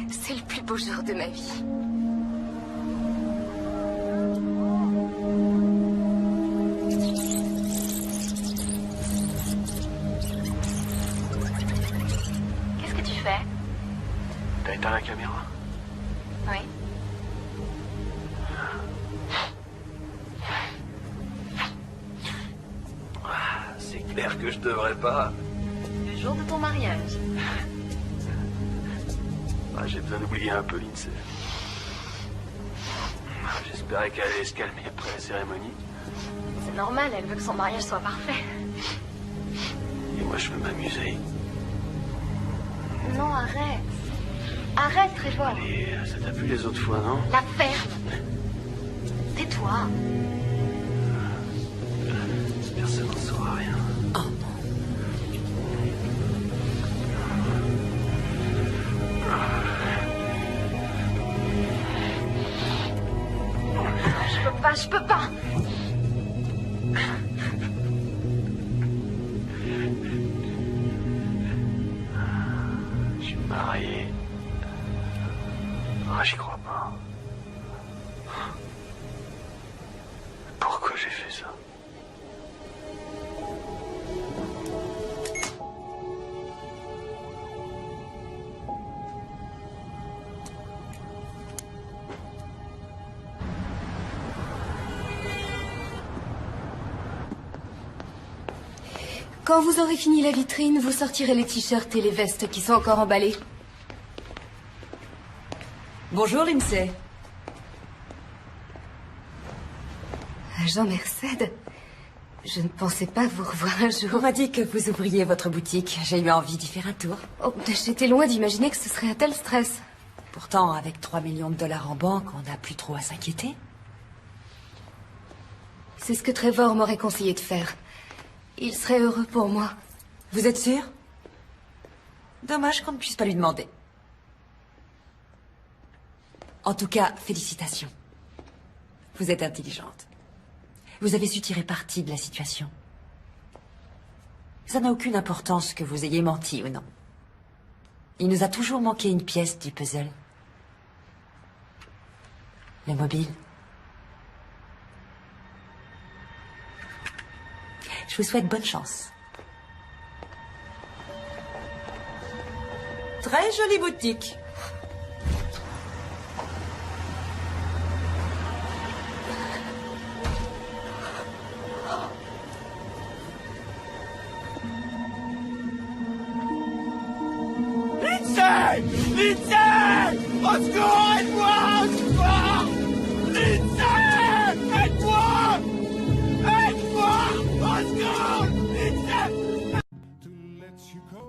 C'est le plus beau jour de ma vie. Qu'est-ce que tu fais? T'as éteint la caméra? Oui. C'est clair que je devrais pas. Le jour de ton mariage. J'ai besoin d'oublier un peu Lindsay. J'espérais qu'elle allait se calmer après la cérémonie. C'est normal, elle veut que son mariage soit parfait. Et moi, je veux m'amuser. Non, arrête. Arrête, Trevor. Allez, ça t'a plu les autres fois, non? La ferme. Tais-toi. Personne n'en saura rien. Je peux pas. Je suis marié Pourquoi j'ai fait ça? Quand vous aurez fini la vitrine, vous sortirez les t-shirts et les vestes qui sont encore emballés. Bonjour, Lindsay. Agent Merced, je ne pensais pas vous revoir un jour. On m'a dit que vous ouvriez votre boutique. J'ai eu envie d'y faire un tour. Oh, j'étais loin d'imaginer que ce serait un tel stress. Pourtant, avec 3 millions de dollars en banque, on n'a plus trop à s'inquiéter. C'est ce que Trevor m'aurait conseillé de faire. Il serait heureux pour moi. Vous êtes sûr? Dommage qu'on ne puisse pas lui demander. En tout cas, félicitations. Vous êtes intelligente. Vous avez su tirer parti de la situation. Ça n'a aucune importance que vous ayez menti ou non. Il nous a toujours manqué une pièce du puzzle. Le mobile. Je vous souhaite bonne chance. Très jolie boutique. Lindsay! Lindsay! Au secours, aide-moi! Au secours! Lindsay! Aide-moi! Aide-moi! Au secours! Lindsay! To let you go.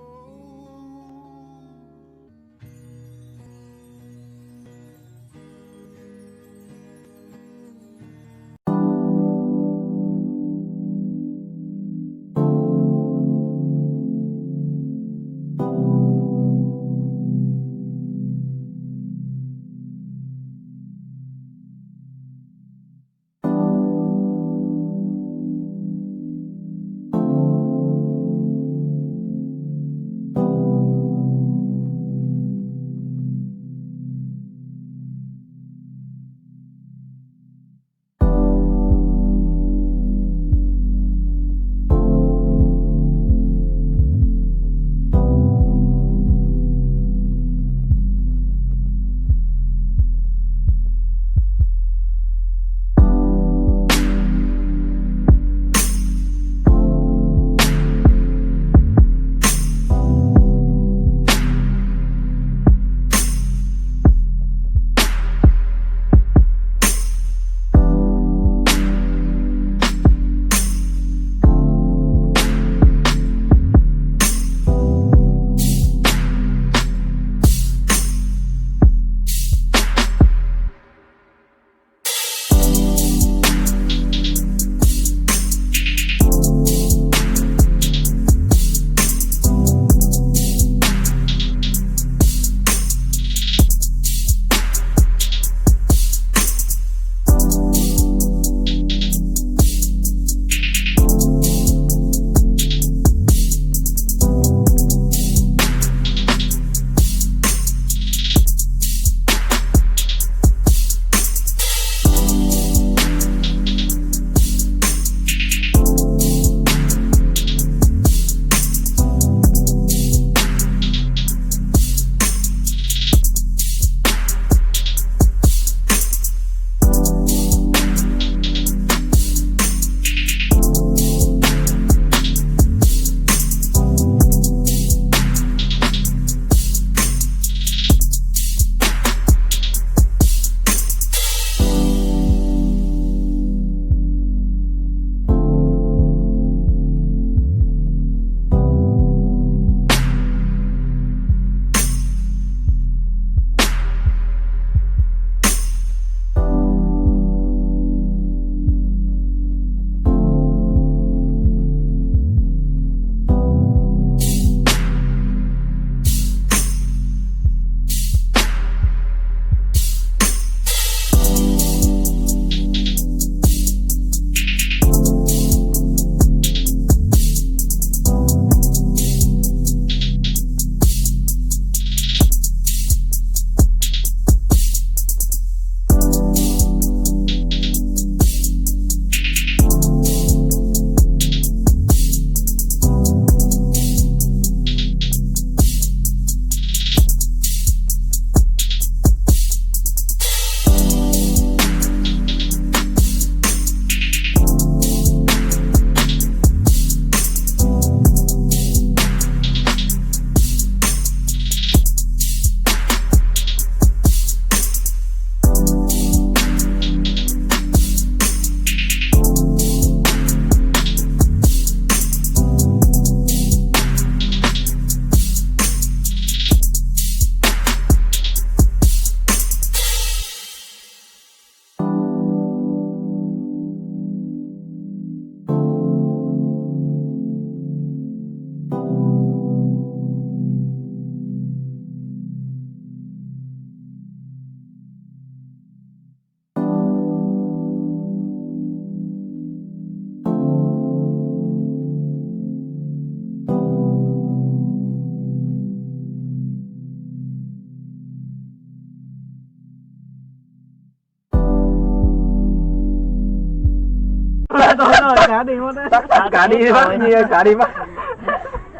rồi, cá đi mất đấy. Cá đi mất, như cá đi mất.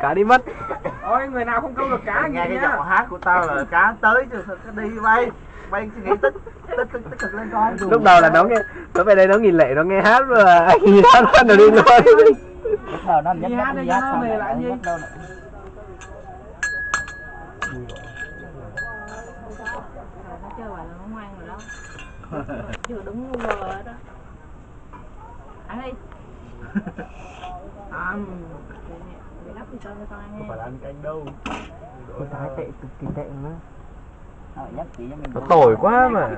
Cá đi mất. Ôi, người nào không câu được cá nghe cái nhá. giọng hát của tao là cá tới chứ sao cứ đi bay. Bay suy nghĩ tích cực lên coi. Lúc đầu là nó nghe, nó về đây nó nghìn lệ nó nghe hát rồi, anh nhìn hát phát rồi đi luôn. Lúc đầu nó nhất hát đi nó về lại gì? Nó chơi hoài là nó ngoan rồi đó. Chưa đúng ngu rồi đó. Ăn đi. Để lắp đi cho con ăn. Không phải là ăn canh đâu. Con thái tệ cực kỳ tệ nữa. Dắt chị cho mình. Nó tồi quá mà.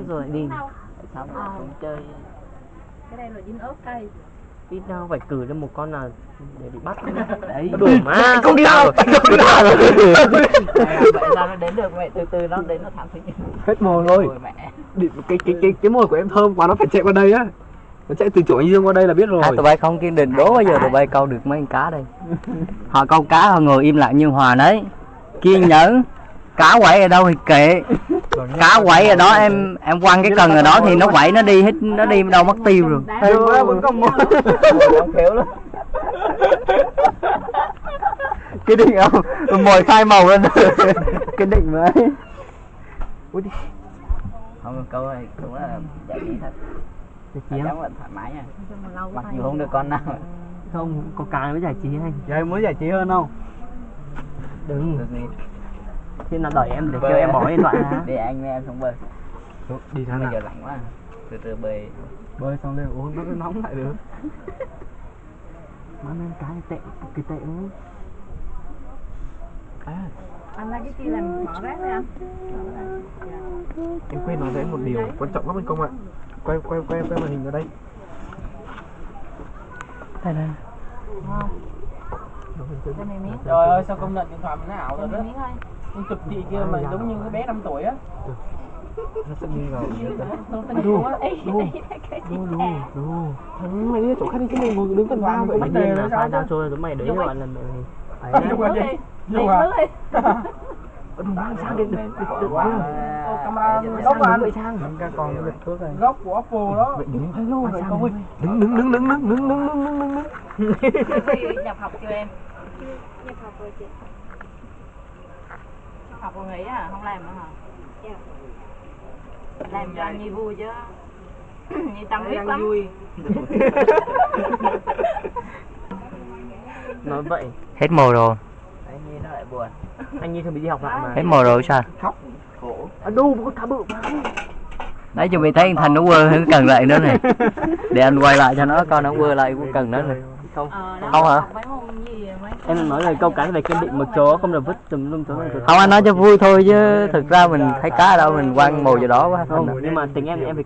Rồi đi. Sao mà không chơi. Cái đây là dính ớt cay. Ít đâu phải cử cho một con nào để bị bắt. Đấy. Đủ mà. Không đi đâu. Vậy sao nó đến được vậy? Từ từ nó đến nó thảm thích. Hết mồm rồi. Cái môi của em thơm quá, nó phải chạy qua đây á. Nó chạy từ chỗ anh Dương qua đây là biết rồi. Tụi bay không kiên định đố bao giờ tụi bay câu được mấy con cá đây. Họ câu cá họ ngồi im lặng như Hòa đấy. Kiên nhẫn. Cá quẩy ở đâu thì kệ. Cá quẩy ở đó em quăng cái cần ở đó thì nó quẩy nó đi hết, nó đi đâu mất tiêu rồi. Hay quá, vẫn còn một. Kiểu lắm. Cái định không? Mồi khai màu lên. Cái định mà. Ui đi. Không, câu này cũng là giải trí thật. Chắc là thoải mái nha. Mặc dù không được con nào. Không, có cá mới giải trí anh. Vậy muốn giải trí hơn không? Đừng. Khi nào đợi em để kêu em bỏ điện thoại hả? Để anh với em xuống bơi. Đi ra nào. Bây giờ lạnh quá. Từ từ bơi. Bơi xong lên uống nó nóng lại được. Má ăn cá tệ, cực kỳ tệ luôn. Anh lấy cái kia làm bỏ rác đây anh. Em quên nói với em một điều quan trọng lắm anh Công ạ. Quay màn hình ra đây. Đây này. Trời ơi, sao công nhận điện thoại mình nó ảo rồi đó. Con chụp chị kia mà giống như cái bé 5 tuổi á. Nó sẽ đi vào. Đu. Thằng mày đi chỗ khác đi, chứ mày ngồi đứng gần tao vậy. Mày đi là sai tao trôi rồi mày đấy gọi là mày. Đừng mang sang được. Camera góc của anh. Góc của Apple đó. Đứng. Nhập học cho em. Nhập học rồi chị. Học rồi nghỉ à? Không làm nữa hả? Dạ. Làm cho anh Nhi vui chứ. Nhi tâm huyết lắm. Nói vậy. Hết mồ rồi. Anh Nhi nó lại buồn. Anh Nhi thường bị đi học lại mà. Hết mồ rồi sao? Khóc khổ. Đu có cá bự mà. Đấy chuẩn bị thấy Thành nó quơ cái cần lại nữa này. Để anh quay lại cho nó coi nó quơ lại cái cần nữa này. Không hả? Em nói là câu cá về kiên định một chỗ, không được vứt tùm lum chỗ Không, anh nói cho vui thôi chứ thực ra mình thấy cá ở đâu mình quăng mồi vào đó quá. Không, nhưng mà tính em phải